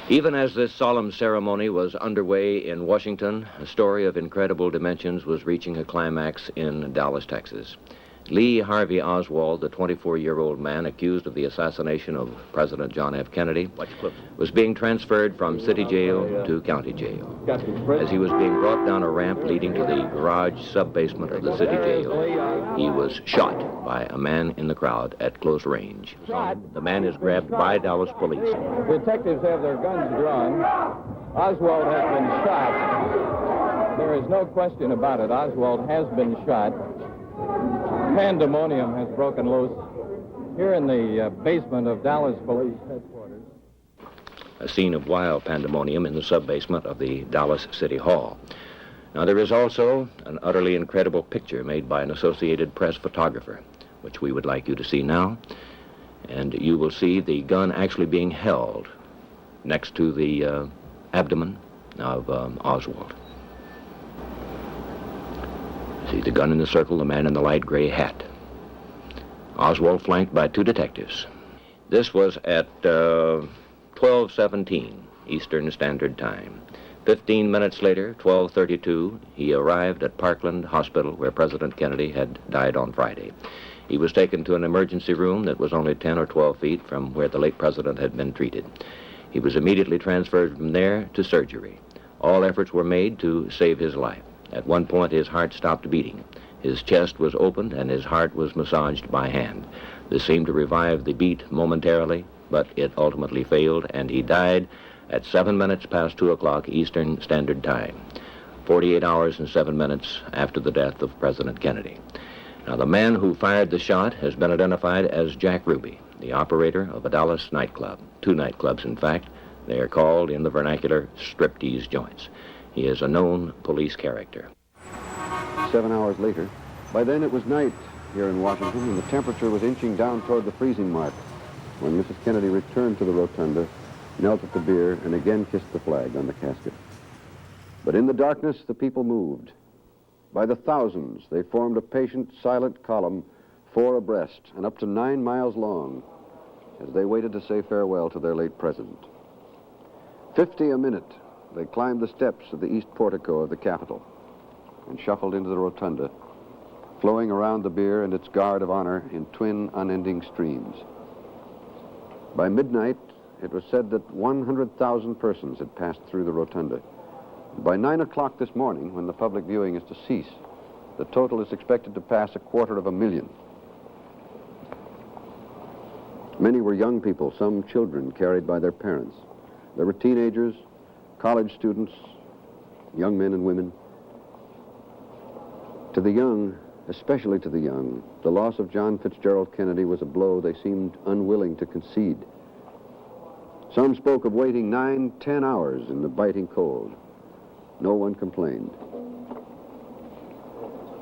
Even as this solemn ceremony was underway in Washington, a story of incredible dimensions was reaching a climax in Dallas, Texas. Lee Harvey Oswald, the 24-year-old man accused of the assassination of President John F. Kennedy, was being transferred from city jail to county jail. As he was being brought down a ramp leading to the garage sub-basement of the city jail, he was shot by a man in the crowd at close range. The man is grabbed by Dallas police. Detectives have their guns drawn. Oswald has been shot. There is no question about it. Oswald has been shot. Pandemonium has broken loose here in the basement of Dallas Police Headquarters. A scene of wild pandemonium in the sub-basement of the Dallas City Hall. Now, there is also an utterly incredible picture made by an Associated Press photographer, which we would like you to see now. And you will see the gun actually being held next to the abdomen of Oswald. See the gun in the circle, the man in the light gray hat. Oswald flanked by two detectives. This was at 12:17 Eastern Standard Time. 15 minutes later, 12:32, he arrived at Parkland Hospital where President Kennedy had died on Friday. He was taken to an emergency room that was only 10 or 12 feet from where the late president had been treated. He was immediately transferred from there to surgery. All efforts were made to save his life. At one point, his heart stopped beating. His chest was opened and his heart was massaged by hand. This seemed to revive the beat momentarily, but it ultimately failed, and he died at 7 minutes past 2 o'clock Eastern Standard Time, 48 hours and 7 minutes after the death of President Kennedy. Now, the man who fired the shot has been identified as Jack Ruby, the operator of a Dallas nightclub. 2 nightclubs, in fact. They are called, in the vernacular, striptease joints. He is a known police character. 7 hours later, by then it was night here in Washington, and the temperature was inching down toward the freezing mark when Mrs. Kennedy returned to the rotunda, knelt at the bier, and again kissed the flag on the casket. But in the darkness, the people moved. By the thousands, they formed a patient, silent column, 4 abreast and up to 9 miles long, as they waited to say farewell to their late president. 50 a minute, they climbed the steps of the east portico of the Capitol and shuffled into the rotunda, flowing around the bier and its guard of honor in twin, unending streams. By midnight, it was said that 100,000 persons had passed through the rotunda. By 9 o'clock this morning, when the public viewing is to cease, the total is expected to pass 250,000. Many were young people, some children carried by their parents. There were teenagers, college students, young men and women. To the young, especially to the young, the loss of John Fitzgerald Kennedy was a blow they seemed unwilling to concede. Some spoke of waiting 9, 10 hours in the biting cold. No one complained.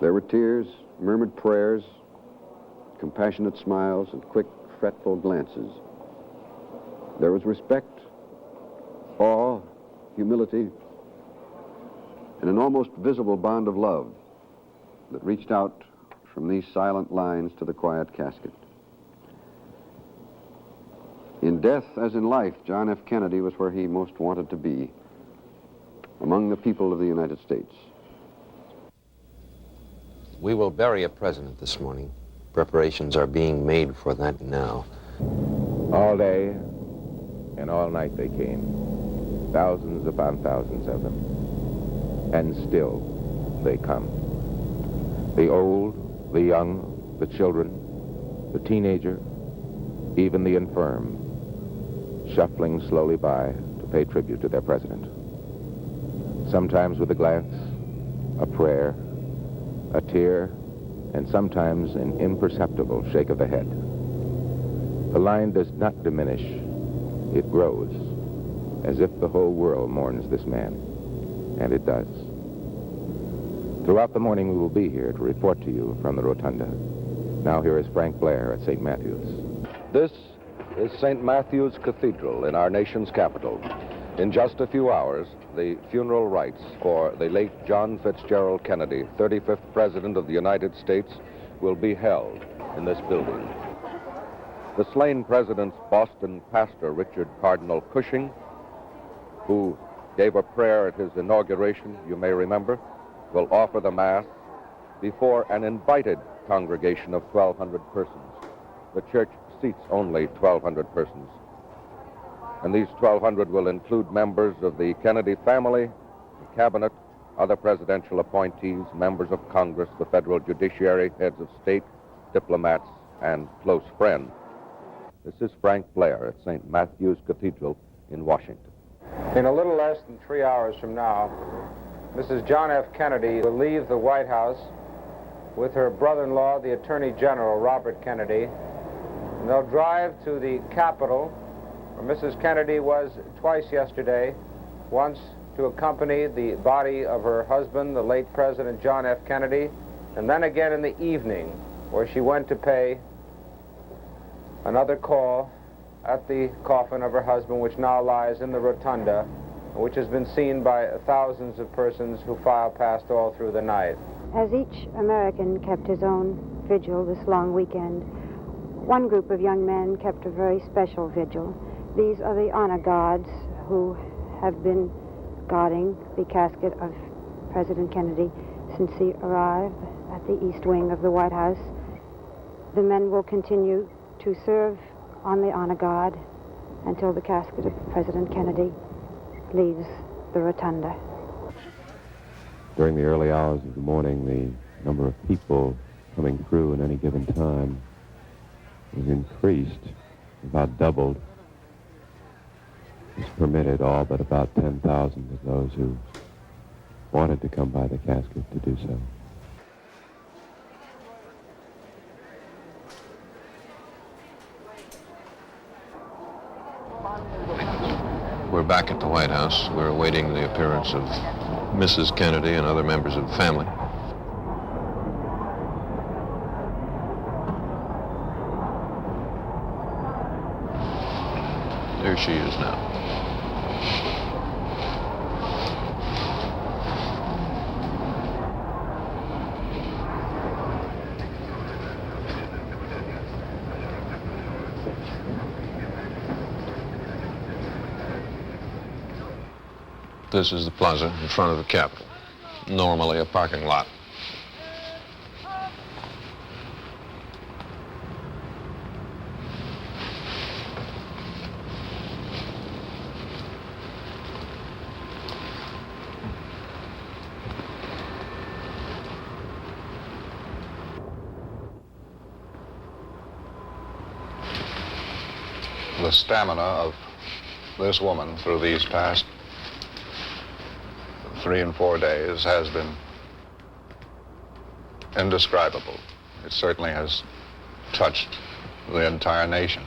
There were tears, murmured prayers, compassionate smiles, and quick, fretful glances. There was respect, awe, humility, and an almost visible bond of love that reached out from these silent lines to the quiet casket. In death, as in life, John F. Kennedy was where he most wanted to be, among the people of the United States. We will bury a president this morning. Preparations are being made for that now. All day and all night they came, thousands upon thousands of them, and still they come. The old, the young, the children, the teenager, even the infirm, shuffling slowly by to pay tribute to their president. Sometimes with a glance, a prayer, a tear, and sometimes an imperceptible shake of the head. The line does not diminish, it grows, as if the whole world mourns this man, and it does. Throughout the morning we will be here to report to you from the rotunda. Now here is Frank Blair at St. Matthew's. This is St. Matthew's Cathedral in our nation's capital. In just a few hours, the funeral rites for the late John Fitzgerald Kennedy, 35th President of the United States, will be held in this building. The slain president's Boston pastor, Richard Cardinal Cushing, who gave a prayer at his inauguration, you may remember, will offer the Mass before an invited congregation of 1,200 persons. The church seats only 1,200 persons. And these 1,200 will include members of the Kennedy family, the cabinet, other presidential appointees, members of Congress, the federal judiciary, heads of state, diplomats, and close friends. This is Frank Blair at St. Matthew's Cathedral in Washington. In a little less than 3 hours from now, Mrs. John F. Kennedy will leave the White House with her brother-in-law, the Attorney General, Robert Kennedy, and they'll drive to the Capitol, where Mrs. Kennedy was twice yesterday, once to accompany the body of her husband, the late President John F. Kennedy, and then again in the evening, where she went to pay another call at the coffin of her husband, which now lies in the rotunda, which has been seen by thousands of persons who file past all through the night. As each American kept his own vigil this long weekend, one group of young men kept a very special vigil. These are the honor guards who have been guarding the casket of President Kennedy since he arrived at the East Wing of the White House. The men will continue to serve on the honor guard until the casket of President Kennedy leaves the rotunda. During the early hours of the morning, the number of people coming through at any given time was increased, about doubled. It's permitted all but about 10,000 of those who wanted to come by the casket to do so. We're back at the White House. We're awaiting the appearance of Mrs. Kennedy and other members of the family. There she is now. This is the plaza in front of the Capitol, normally a parking lot. The stamina of this woman through these past 3 and 4 days has been indescribable. It certainly has touched the entire nation.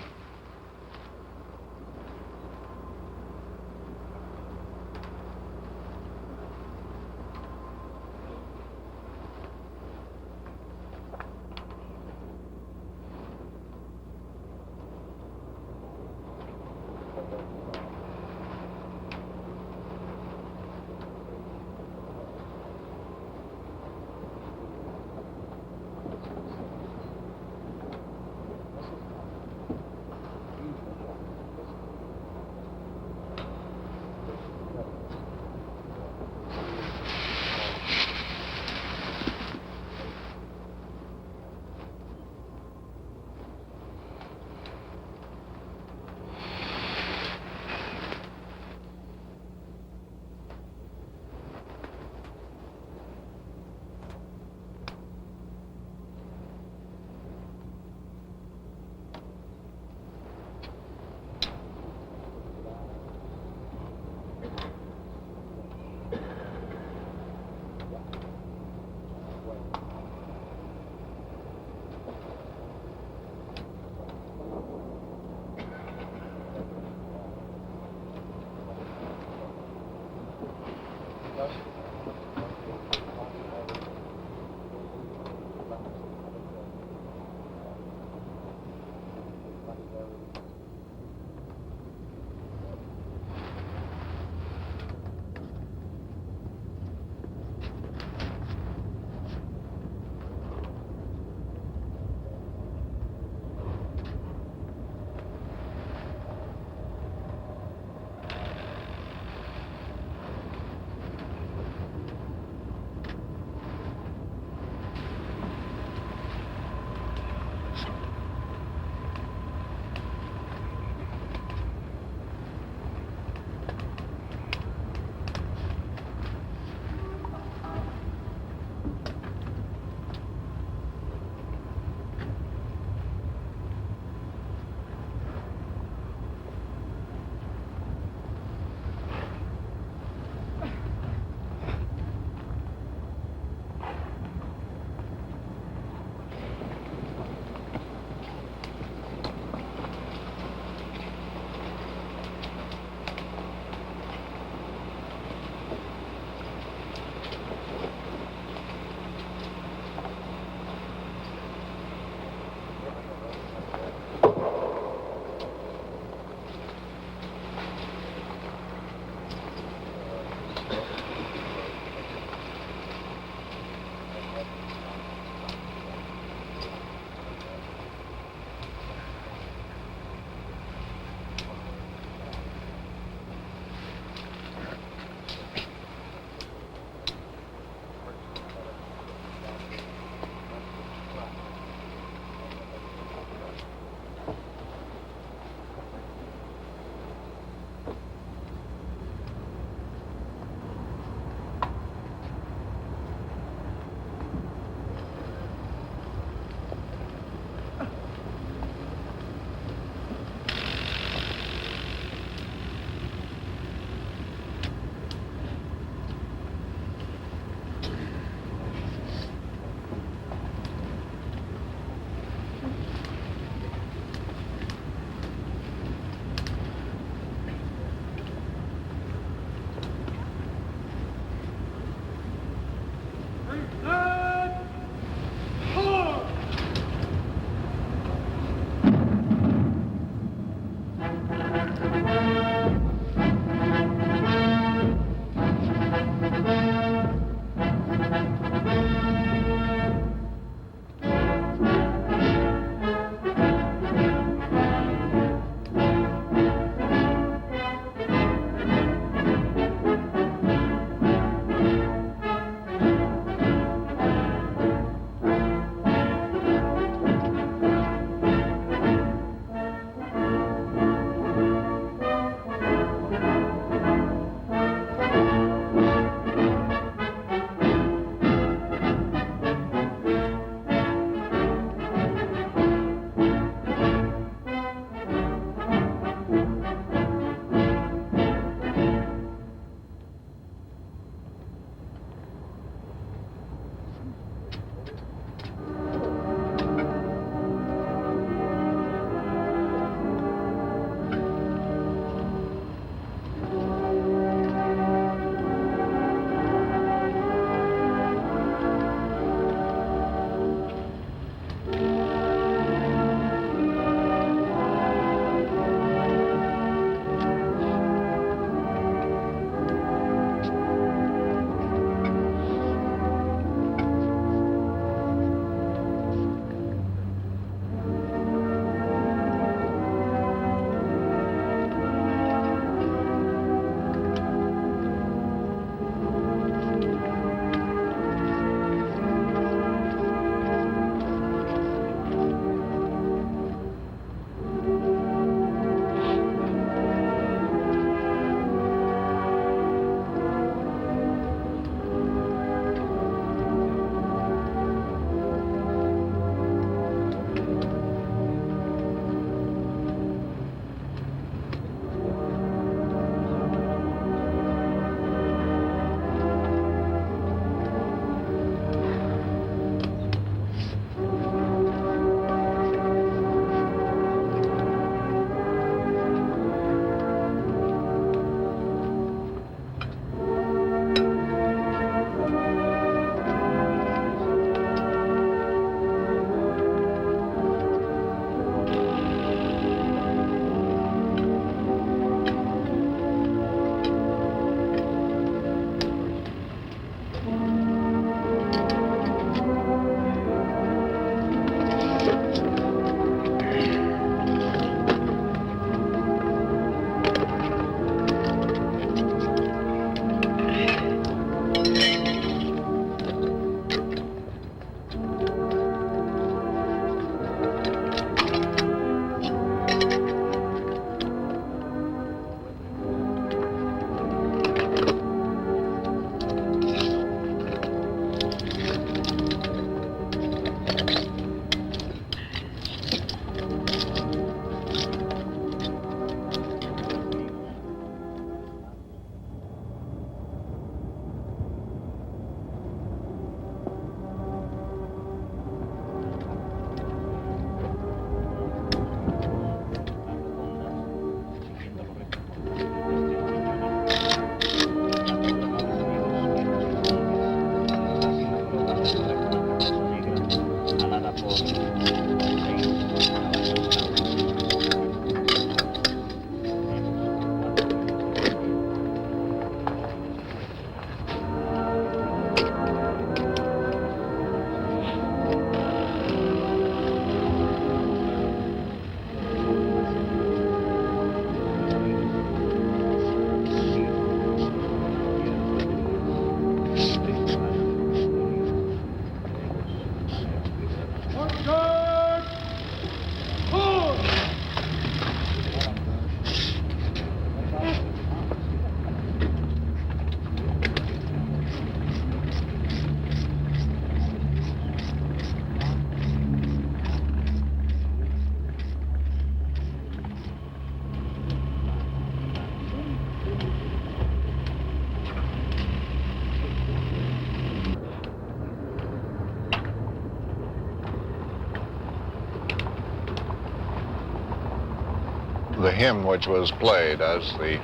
The hymn which was played as the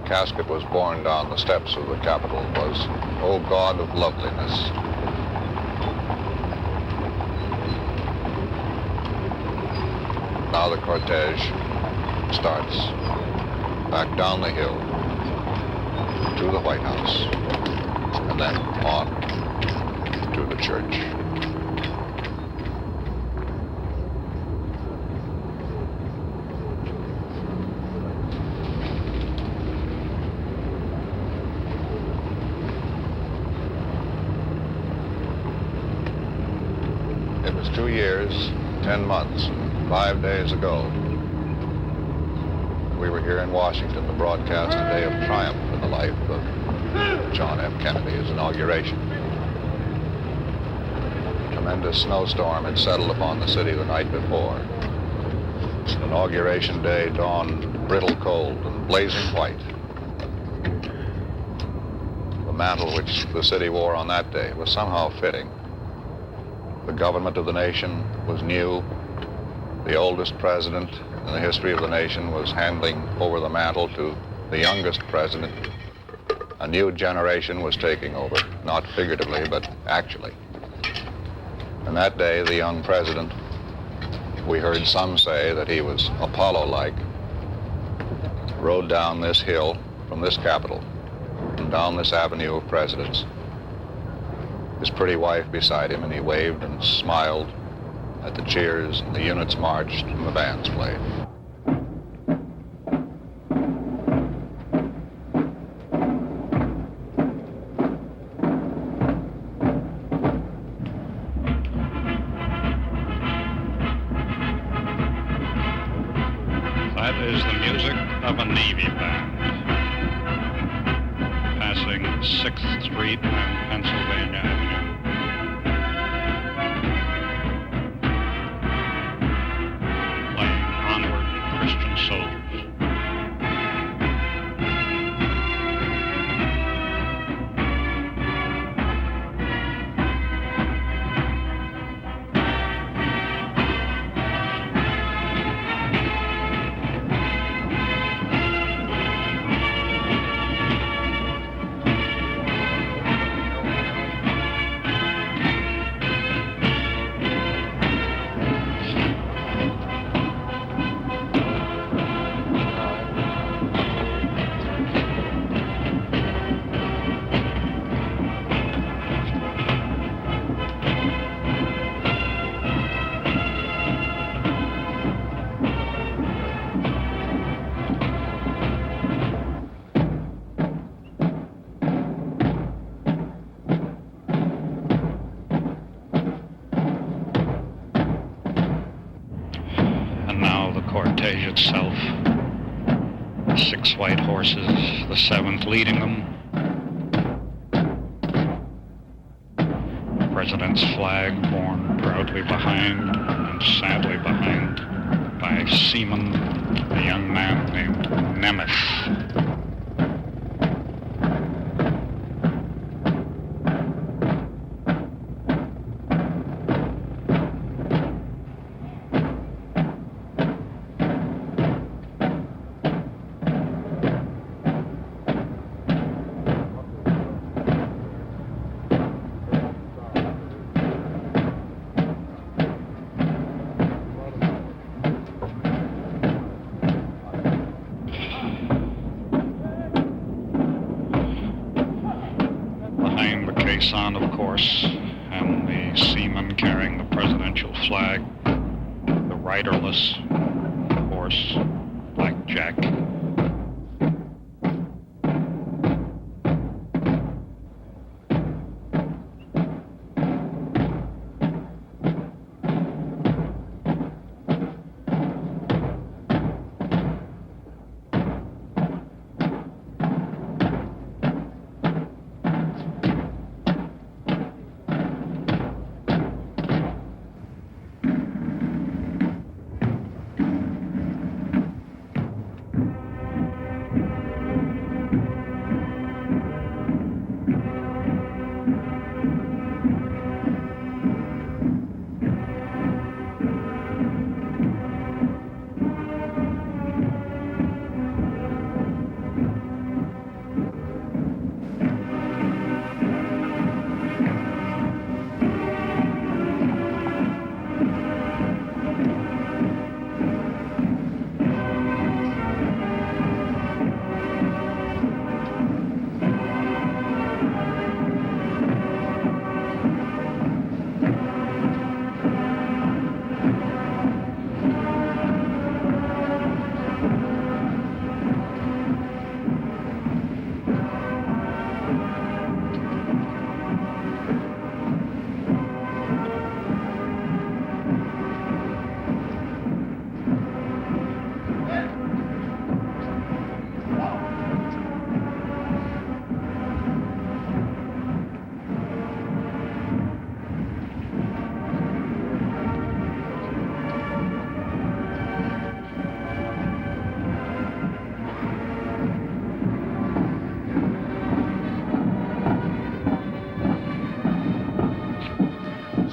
casket was borne down the steps of the Capitol was, "O God of Loveliness." Now the cortege starts back down the hill to the White House and then on to the church. It was 2 years, 10 months, 5 days ago. We were here in Washington to broadcast a day of triumph in the life of John F. Kennedy's inauguration. A tremendous snowstorm had settled upon the city the night before. Inauguration day dawned brittle cold and blazing white. The mantle which the city wore on that day was somehow fitting. The government of the nation was new. The oldest president in the history of the nation was handing over the mantle to the youngest president. A new generation was taking over, not figuratively, but actually. And that day, the young president, we heard some say that he was Apollo-like, rode down this hill from this Capitol and down this avenue of presidents. His pretty wife beside him, and he waved and smiled at the cheers, and the units marched, and the bands played. That is the music of a Navy band passing 6th Street and Pennsylvania Avenue. Christian soldiers. Cortege itself, 6 white horses, the 7th leading them. The president's flag borne proudly behind and sadly behind by seaman, a young man named Nemeth. On, of course, and the seaman carrying the presidential flag, the riderless horse, Black Jack.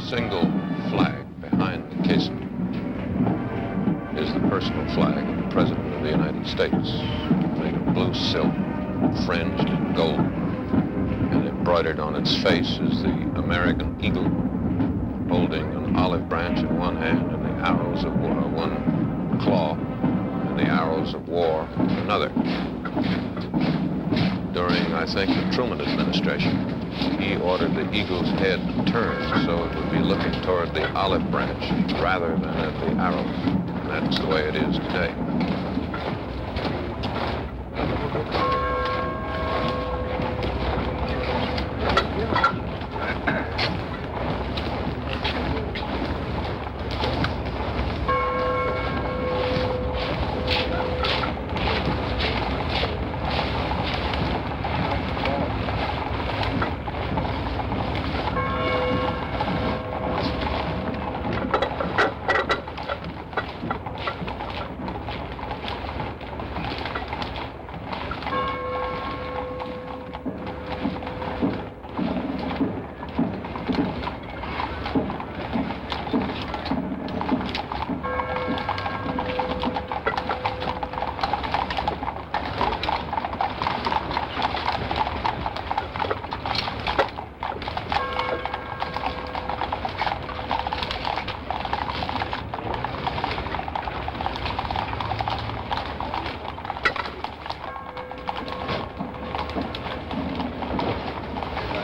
single flag behind the casement is the personal flag of the President of the United States, made of blue silk, fringed in gold, and embroidered on its face is the American eagle, holding an olive branch in one hand and the arrows of war, one claw, and the arrows of war in another. During, I think, the Truman administration, he ordered the eagle's head turned so it would be looking toward the olive branch rather than at the arrows. And that's the way it is today.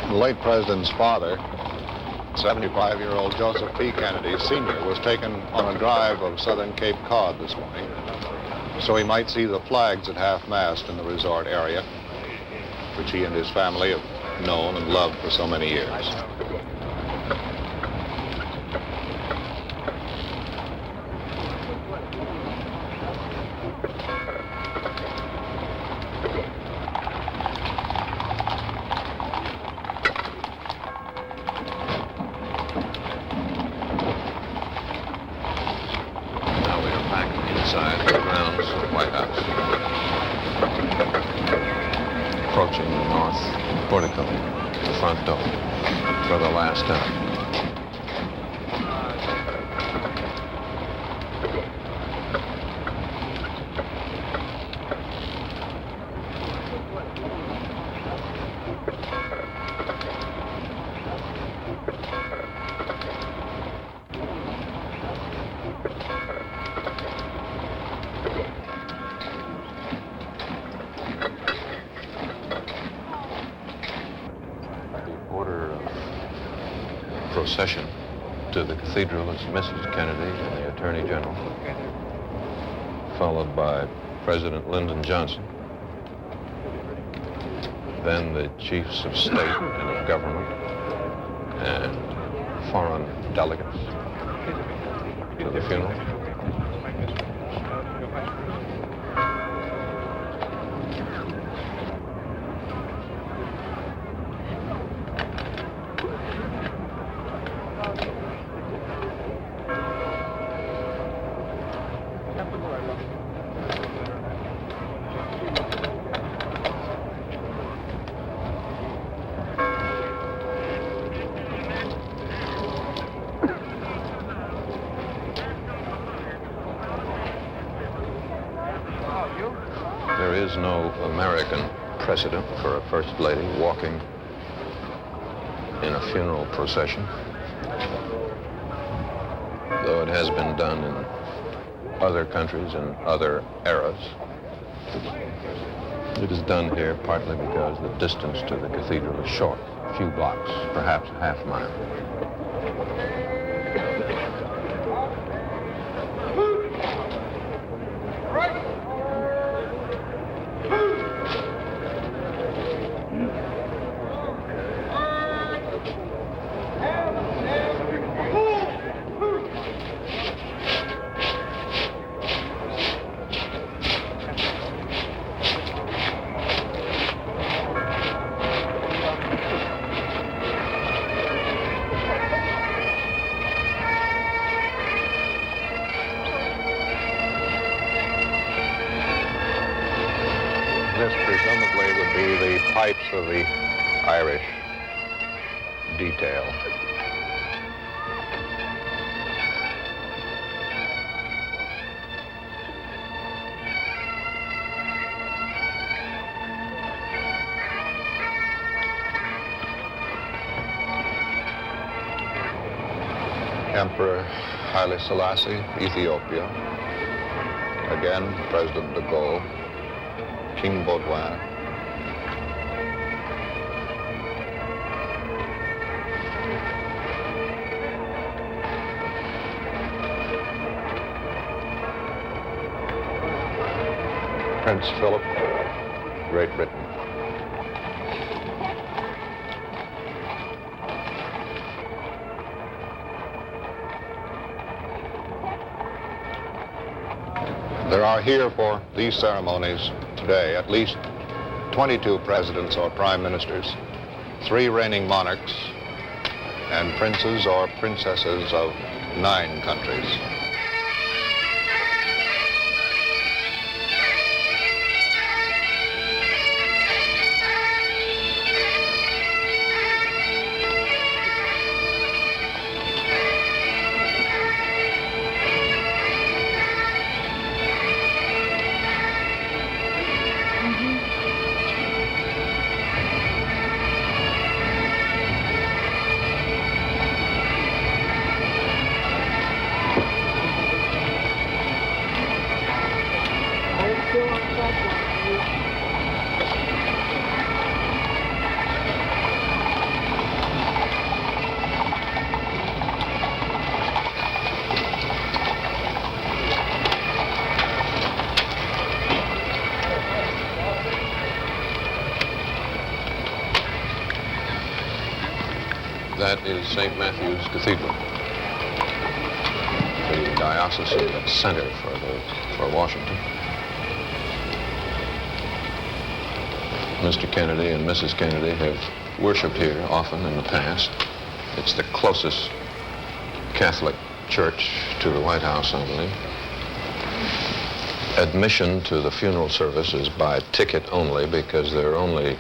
The late president's father, 75-year-old Joseph P. Kennedy, Sr., was taken on a drive of southern Cape Cod this morning so he might see the flags at half-mast in the resort area, which he and his family have known and loved for so many years. Approaching the north portico, the front door, for the last time. Procession to the cathedral is Mrs. Kennedy and the Attorney General, followed by President Lyndon Johnson, then the chiefs of state and of government, and foreign delegates to the funeral. There is no American precedent for a First Lady walking in a funeral procession, though it has been done in other countries and other eras. It is done here partly because the distance to the cathedral is short, a few blocks, perhaps a half mile. This presumably would be the pipes of the Irish detail. Emperor Haile Selassie, Ethiopia. Again, President de Gaulle, King Baudouin. Prince Philip, Great Britain. There are here for these ceremonies today at least 22 presidents or prime ministers, 3 reigning monarchs, and princes or princesses of 9 countries. That is St. Matthew's Cathedral, the diocesan center for Washington. Mr. Kennedy and Mrs. Kennedy have worshiped here often in the past. It's the closest Catholic church to the White House, I believe. Admission to the funeral service is by ticket only because there are only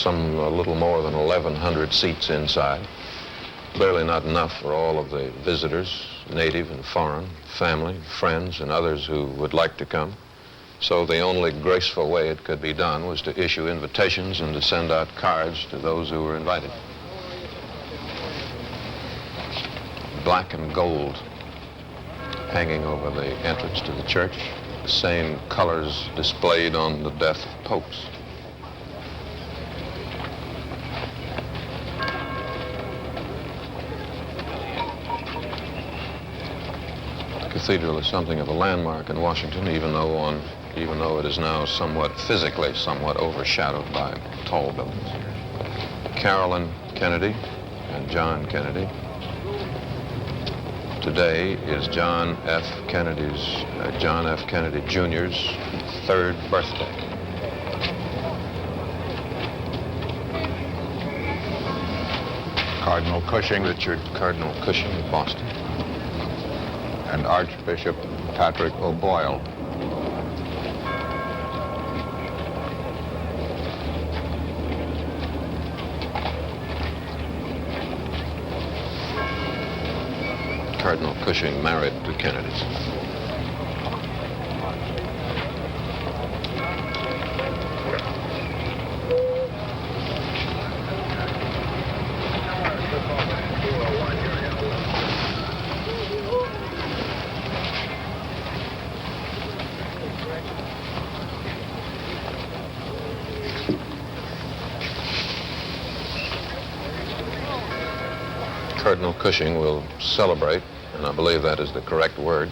a little more than 1,100 seats inside. Clearly not enough for all of the visitors, native and foreign, family, friends, and others who would like to come. So the only graceful way it could be done was to issue invitations and to send out cards to those who were invited. Black and gold hanging over the entrance to the church, the same colors displayed on the death of popes. The cathedral is something of a landmark in Washington, even though it is now physically somewhat overshadowed by tall buildings. Carolyn Kennedy and John Kennedy. Today is John F. Kennedy Jr.'s 3rd birthday. Cardinal Cushing, Richard Cardinal Cushing of Boston. And Archbishop Patrick O'Boyle. Cardinal Cushing married the Kennedys. Cardinal Cushing will celebrate, and I believe that is the correct word,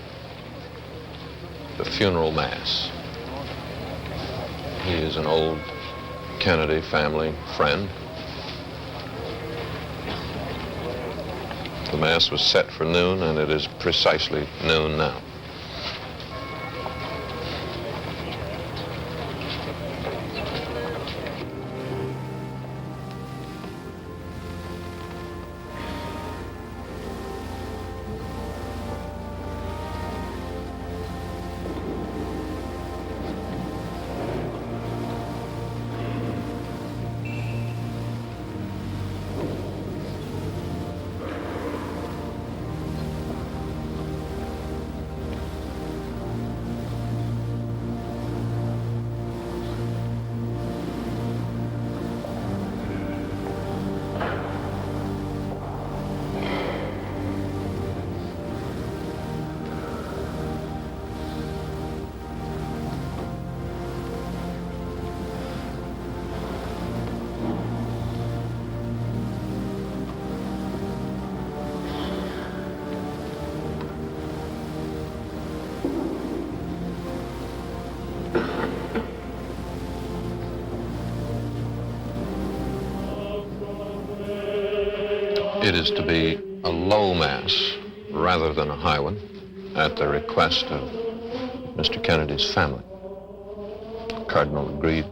the funeral mass. He is an old Kennedy family friend. The mass was set for noon, and it is precisely noon now. It is to be a low mass rather than a high one, at the request of Mr. Kennedy's family. The Cardinal agreed.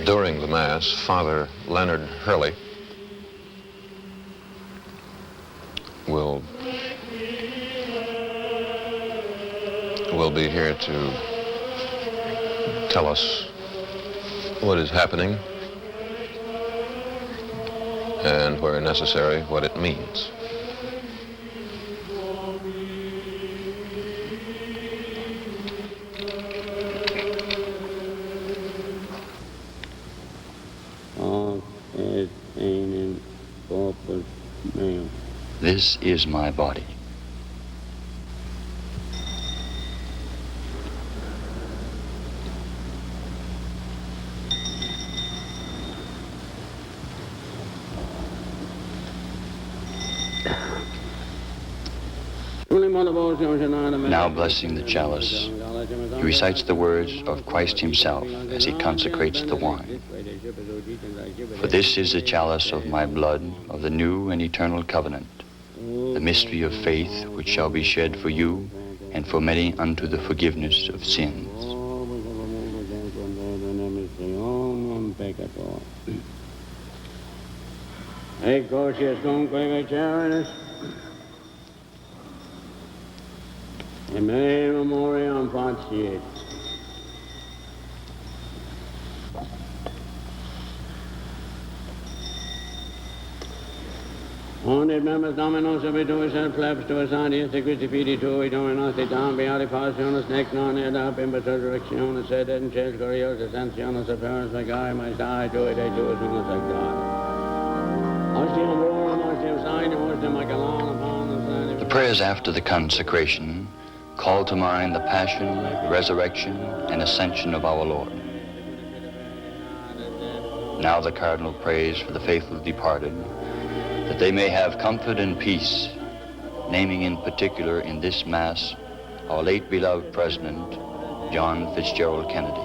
During the Mass, Father Leonard Hurley will be here to tell us what is happening and, where necessary, what it means. This is my body. Now blessing the chalice, he recites the words of Christ himself as he consecrates the wine. For this is the chalice of my blood of the new and eternal covenant, the mystery of faith which shall be shed for you and for many unto the forgiveness of sins. In me memoriam faciet. Onde members dominos habituis et plebs tuas adius de Christi fidi tui dominos de tam beati passionis nec non et ab imbus resurrectionis sed et in cels glorios ascensionis appearance megae maestae tui de tuas unus ectae. Ostium rorum, ostium signum, ostium magellan upon the side. The prayers after the consecration call to mind the passion, resurrection, and ascension of our Lord. Now the Cardinal prays for the faithful departed, that they may have comfort and peace, naming in particular in this Mass our late beloved President, John Fitzgerald Kennedy.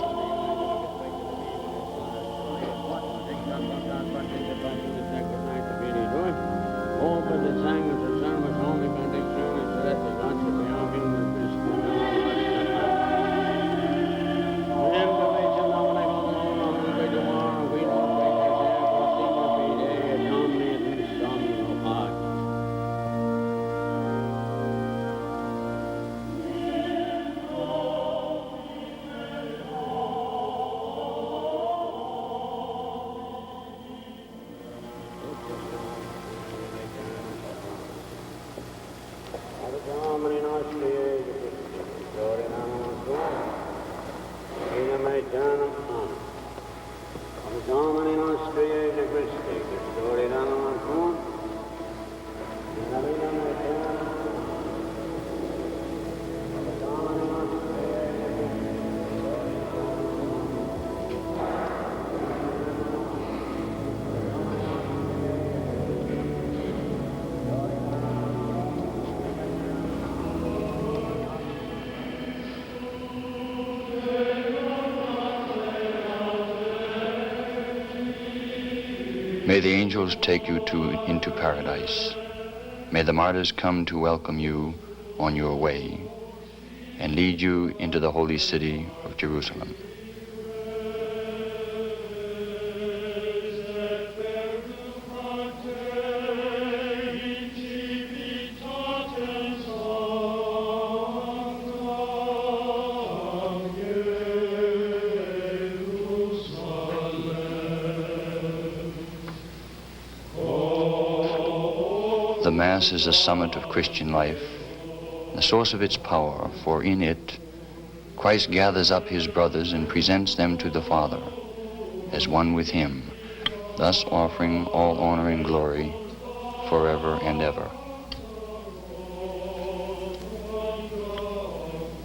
May the angels take you into paradise. May the martyrs come to welcome you on your way and lead you into the holy city of Jerusalem. The Mass is the summit of Christian life, the source of its power, for in it, Christ gathers up his brothers and presents them to the Father as one with him, thus offering all honor and glory forever and ever.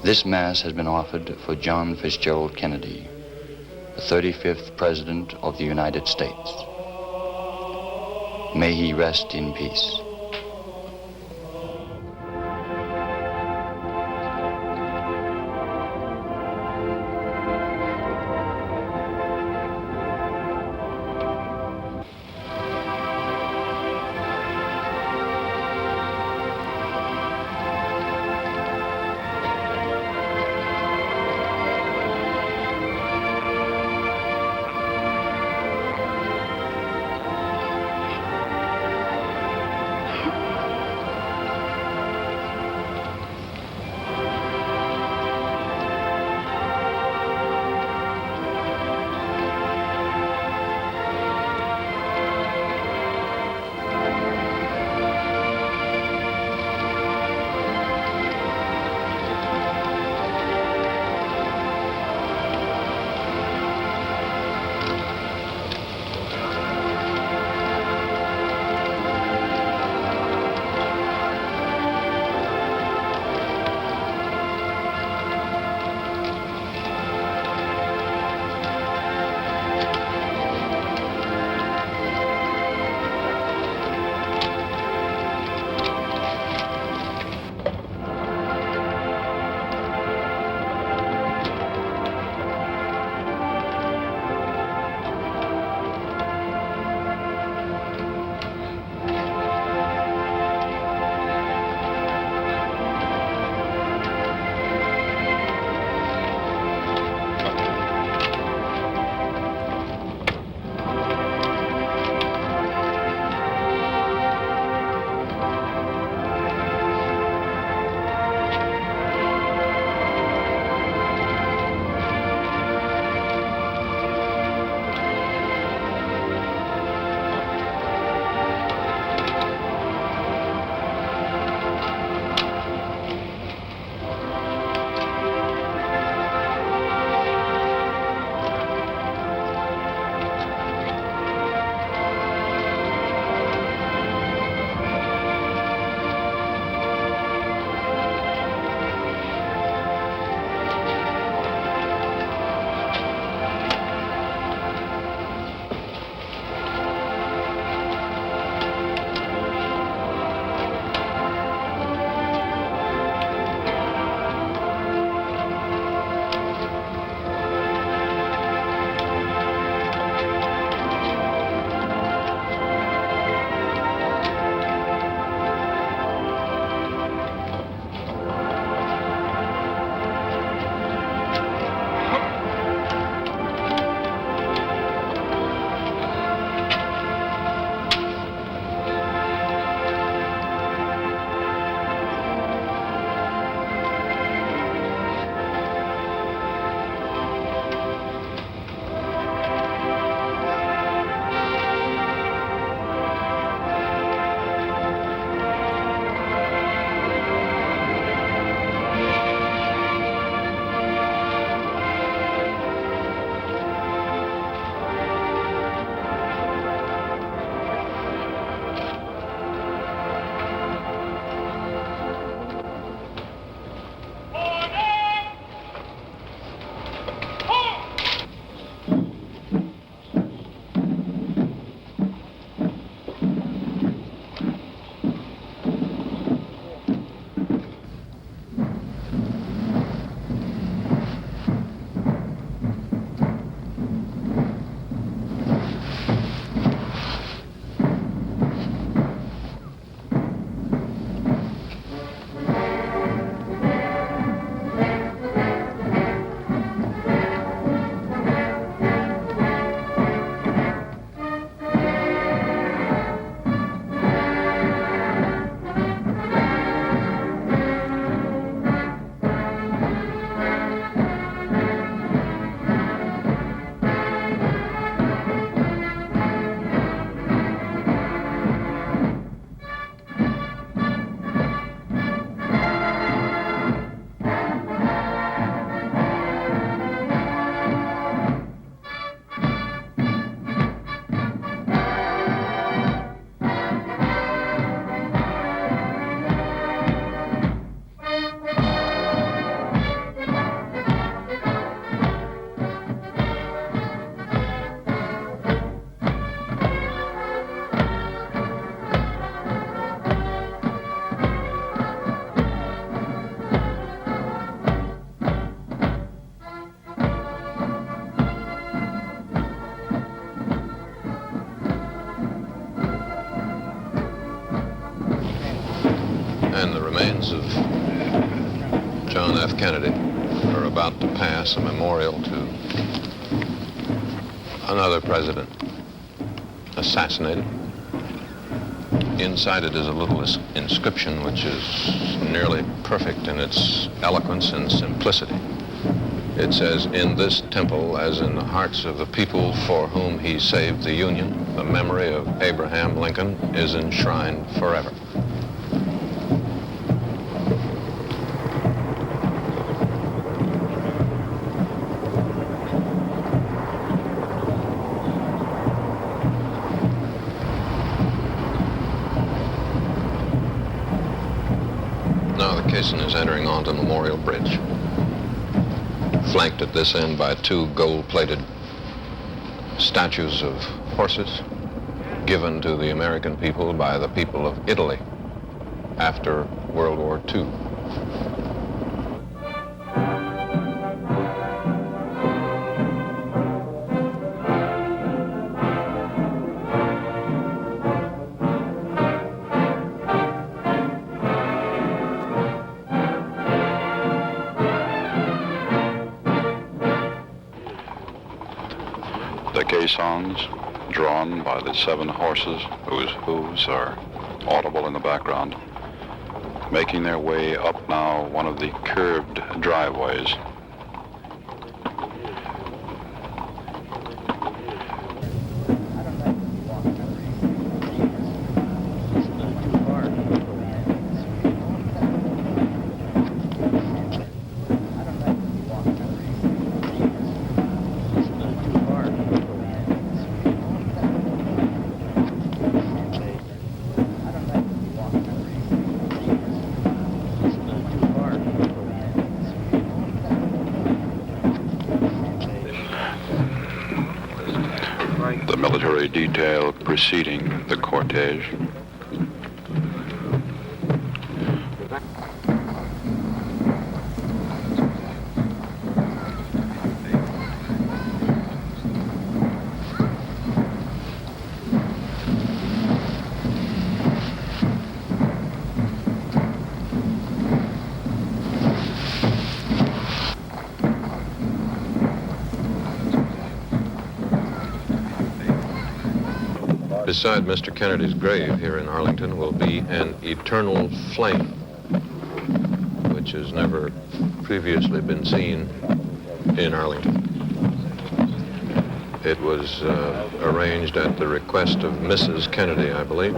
This Mass has been offered for John Fitzgerald Kennedy, the 35th President of the United States. May he rest in peace. remains of John F. Kennedy are about to pass a memorial to another president assassinated. Inside it is a little inscription which is nearly perfect in its eloquence and simplicity. It says, "In this temple, as in the hearts of the people for whom he saved the Union, the memory of Abraham Lincoln is enshrined forever." Now the caisson is entering onto Memorial Bridge, flanked at this end by two gold-plated statues of horses given to the American people by the people of Italy after World War II. The caissons, drawn by the 7 horses whose hooves are audible in the background, making their way up now one of the curved driveways. The military detail preceding the cortege. Beside Mr. Kennedy's grave here in Arlington will be an eternal flame, which has never previously been seen in Arlington. It was arranged at the request of Mrs. Kennedy, I believe.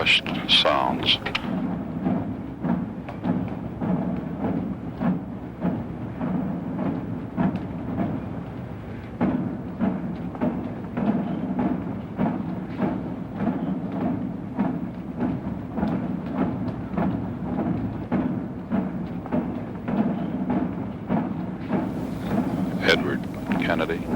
hushed sounds. Edward Kennedy.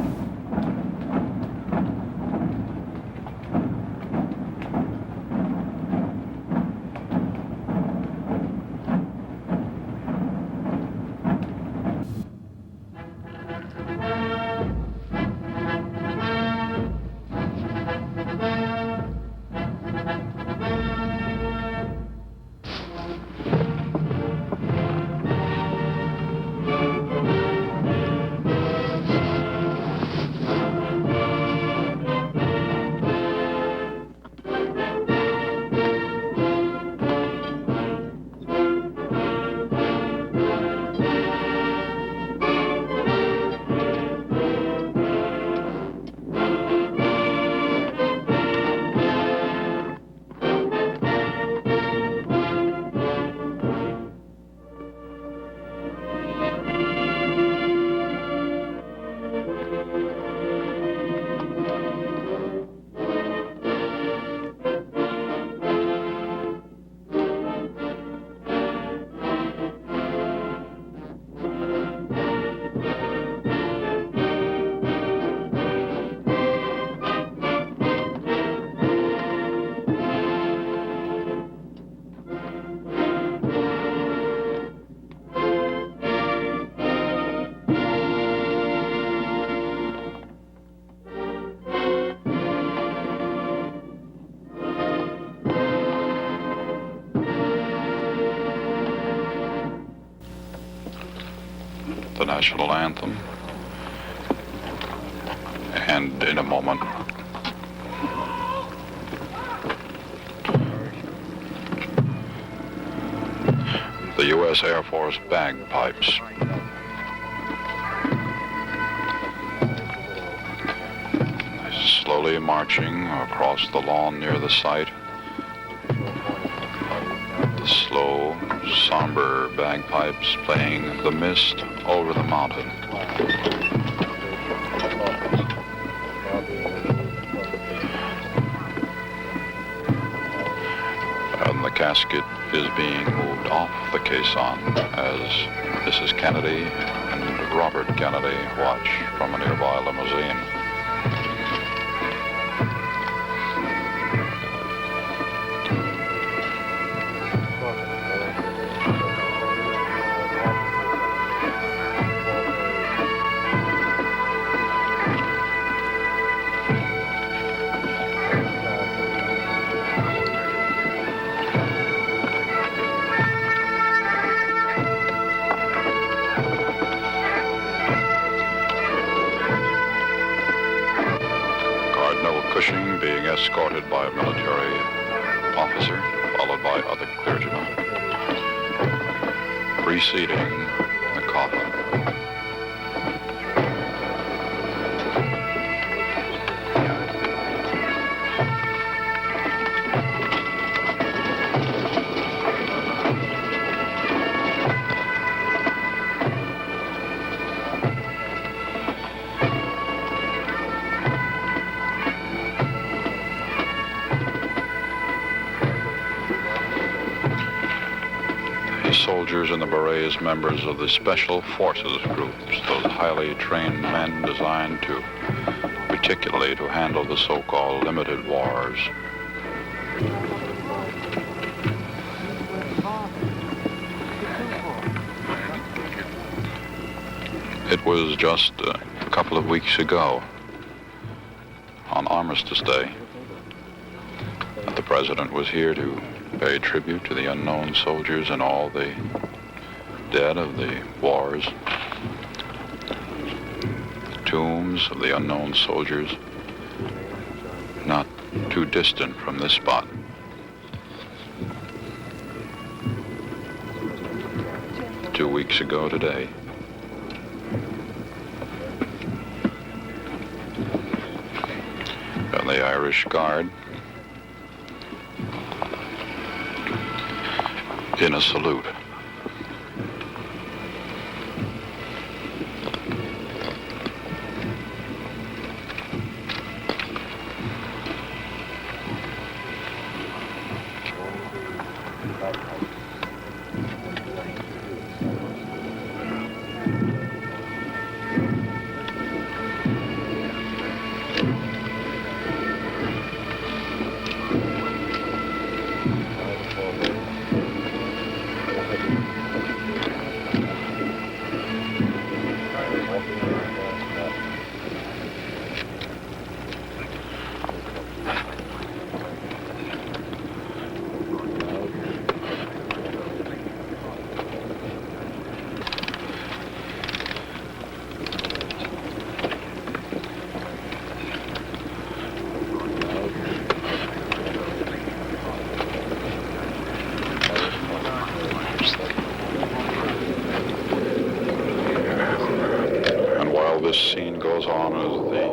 The national anthem, and in a moment the U.S. Air Force bagpipes. Slowly marching across the lawn near the site, the slow, somber bagpipes playing "The Mist Over the Mountain." And the casket is being moved off the caisson as Mrs. Kennedy and Robert Kennedy watch from a nearby limousine. Being escorted by a military officer, followed by other clergymen, preceding the coffin. Soldiers in the berets, members of the special forces groups, those highly trained men designed to, particularly to handle the so-called limited wars. It was just a couple of weeks ago, on Armistice Day, that the President was here to pay tribute to the unknown soldiers and all the dead of the wars, the tombs of the unknown soldiers, not too distant from this spot. Two weeks ago today. And the Irish Guard in a salute. This scene goes on as the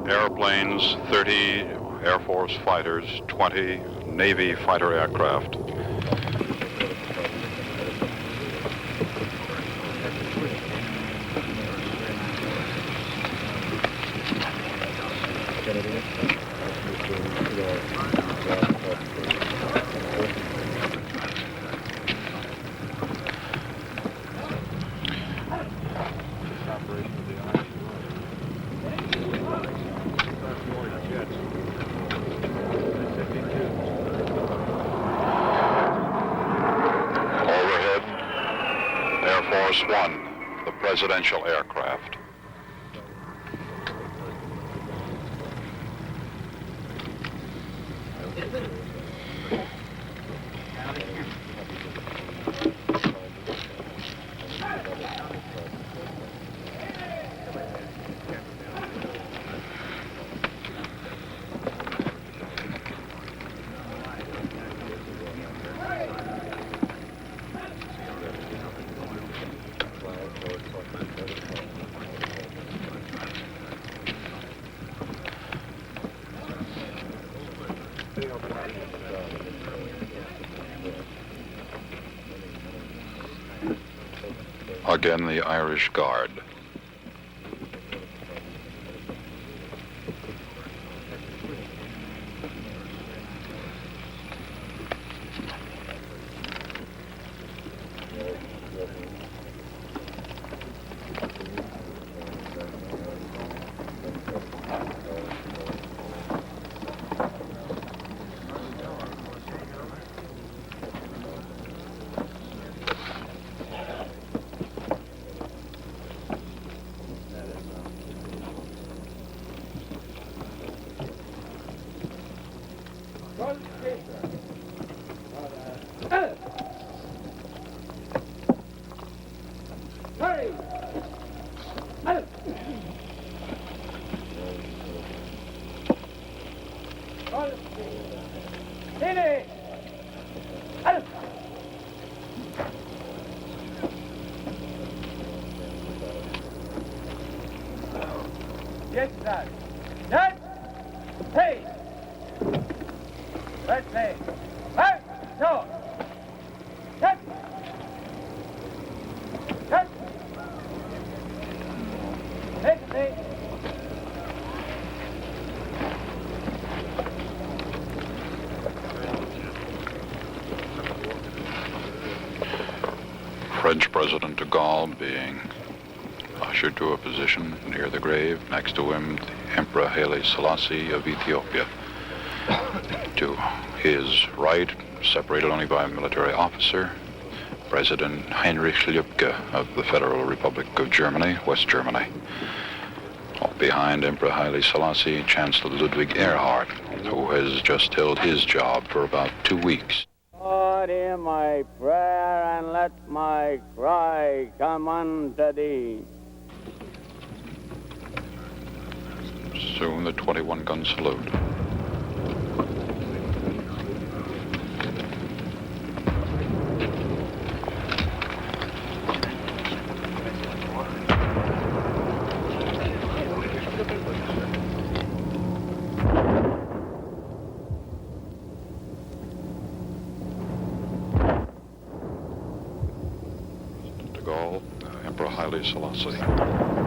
airplanes, 30 Air Force fighters, 20 Navy fighter aircraft. One, the presidential aircraft. Again, the Irish Guard. French President de Gaulle being ushered to a position near the grave. Next to him, the Emperor Haile Selassie of Ethiopia. To his right, separated only by a military officer, President Heinrich Lübke of the Federal Republic of Germany, West Germany. Behind Emperor Haile Selassie, Chancellor Ludwig Erhard, who has just held his job for about 2 weeks. Lord, hear my prayer and let my cry come unto thee. Soon the 21-gun salute. De Gaulle, Emperor Haile Selassie.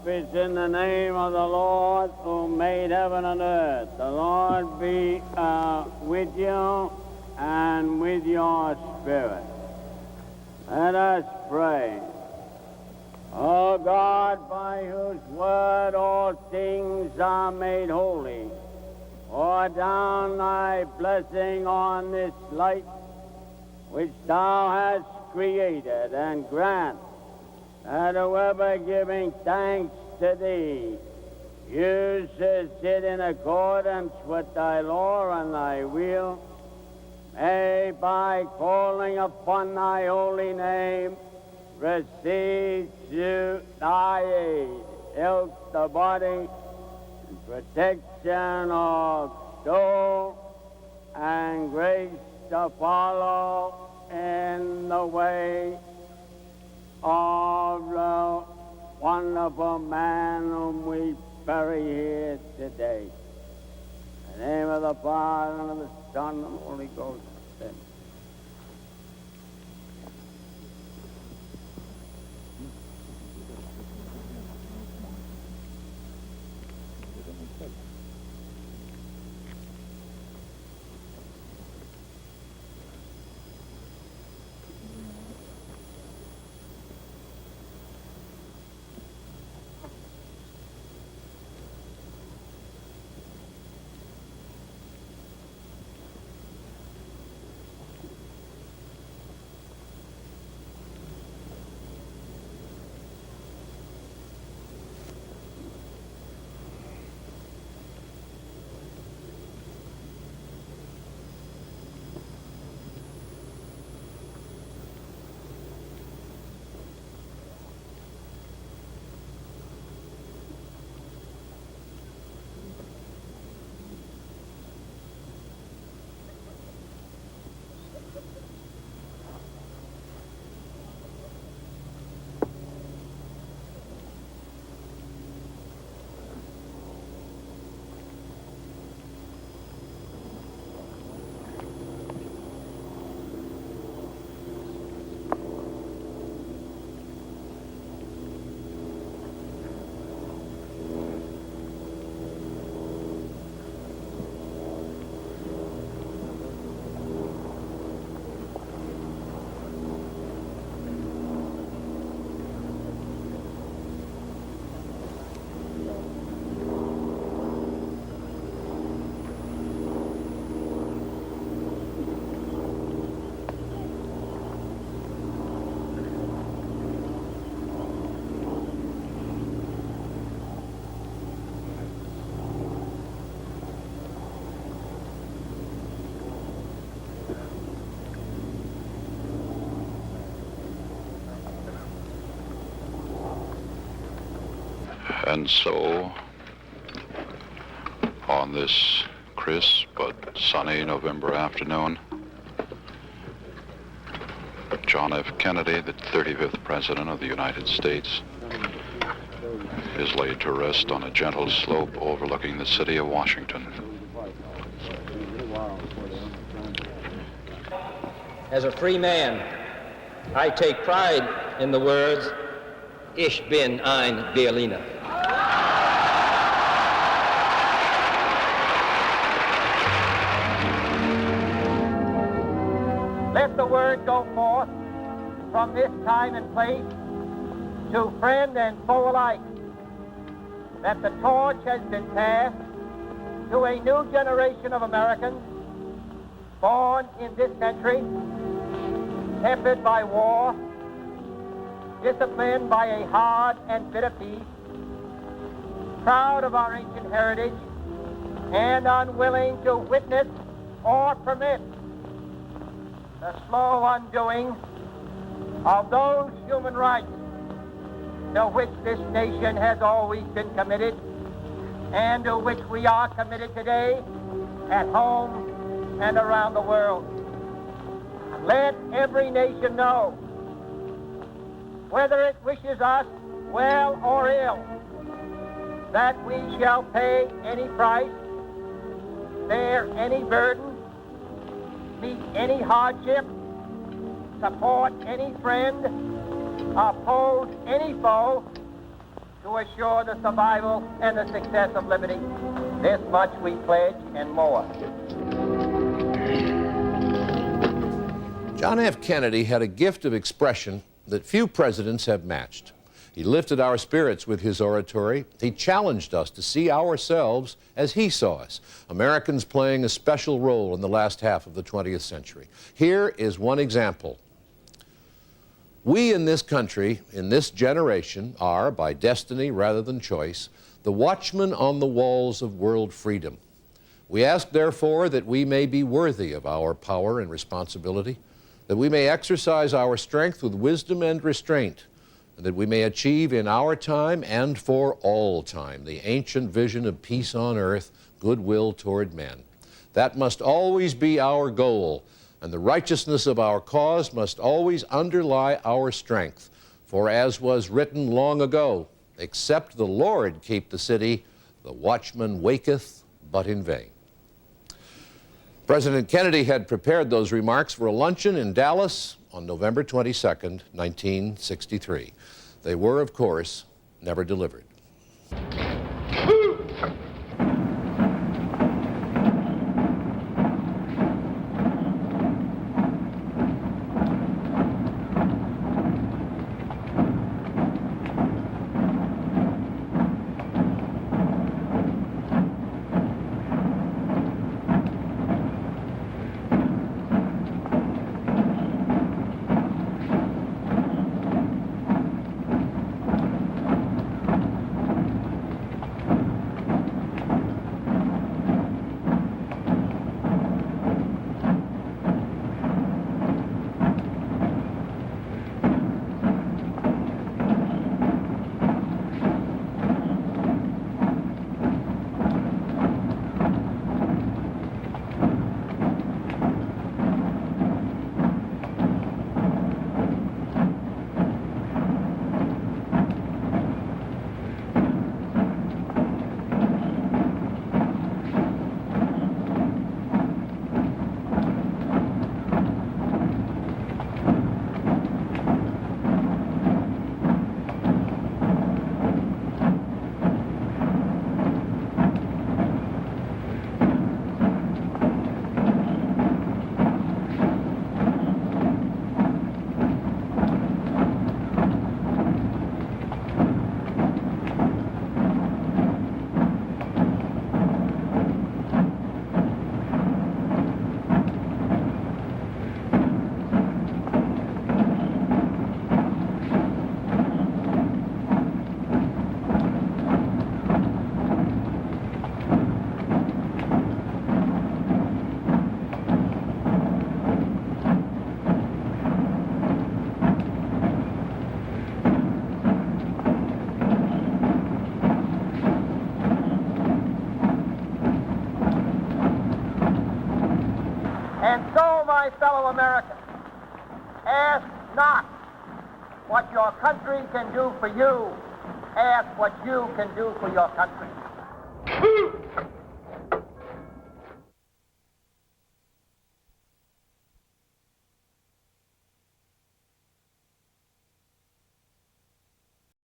trumpets in the name of the Lord who made heaven and earth. The Lord be with you and with your spirit. Let us pray. O God, by whose word all things are made holy, pour down thy blessing on this light which thou hast created, and grant that whoever giving thanks to thee uses it in accordance with thy law and thy will, may by calling upon thy holy name receive to thy aid, health the body, and protection of soul, and grace to follow in the way of the wonderful man whom we bury here today. In the name of the Father, and of the Son, and of the Holy Ghost. Amen. And so, on this crisp but sunny November afternoon, John F. Kennedy, the 35th President of the United States, is laid to rest on a gentle slope overlooking the city of Washington. As a free man, I take pride in the words, Ich bin ein Berliner. Let the word go forth from this time and place to friend and foe alike that the torch has been passed to a new generation of Americans born in this century, tempered by war, disciplined by a hard and bitter peace, proud of our ancient heritage, and unwilling to witness or permit the slow undoing of those human rights to which this nation has always been committed and to which we are committed today at home and around the world. Let every nation know, whether it wishes us well or ill, that we shall pay any price, bear any burden, meet any hardship, support any friend, oppose any foe, to to assure the survival and the success of liberty. This much we pledge and more. John F. Kennedy had a gift of expression that few presidents have matched. He lifted our spirits with his oratory. He challenged us to see ourselves as he saw us, Americans playing a special role in the last half of the 20th century. Here is one example. We in this country, in this generation, are, by destiny rather than choice, the watchmen on the walls of world freedom. We ask, therefore, that we may be worthy of our power and responsibility, that we may exercise our strength with wisdom and restraint, and that we may achieve in our time and for all time the ancient vision of peace on earth, goodwill toward men. That must always be our goal, and the righteousness of our cause must always underlie our strength. For as was written long ago, except the Lord keep the city, the watchman waketh but in vain. President Kennedy had prepared those remarks for a luncheon in Dallas on November 22nd, 1963. They were, of course, never delivered. And so, my fellow Americans, ask not what your country can do for you, ask what you can do for your country.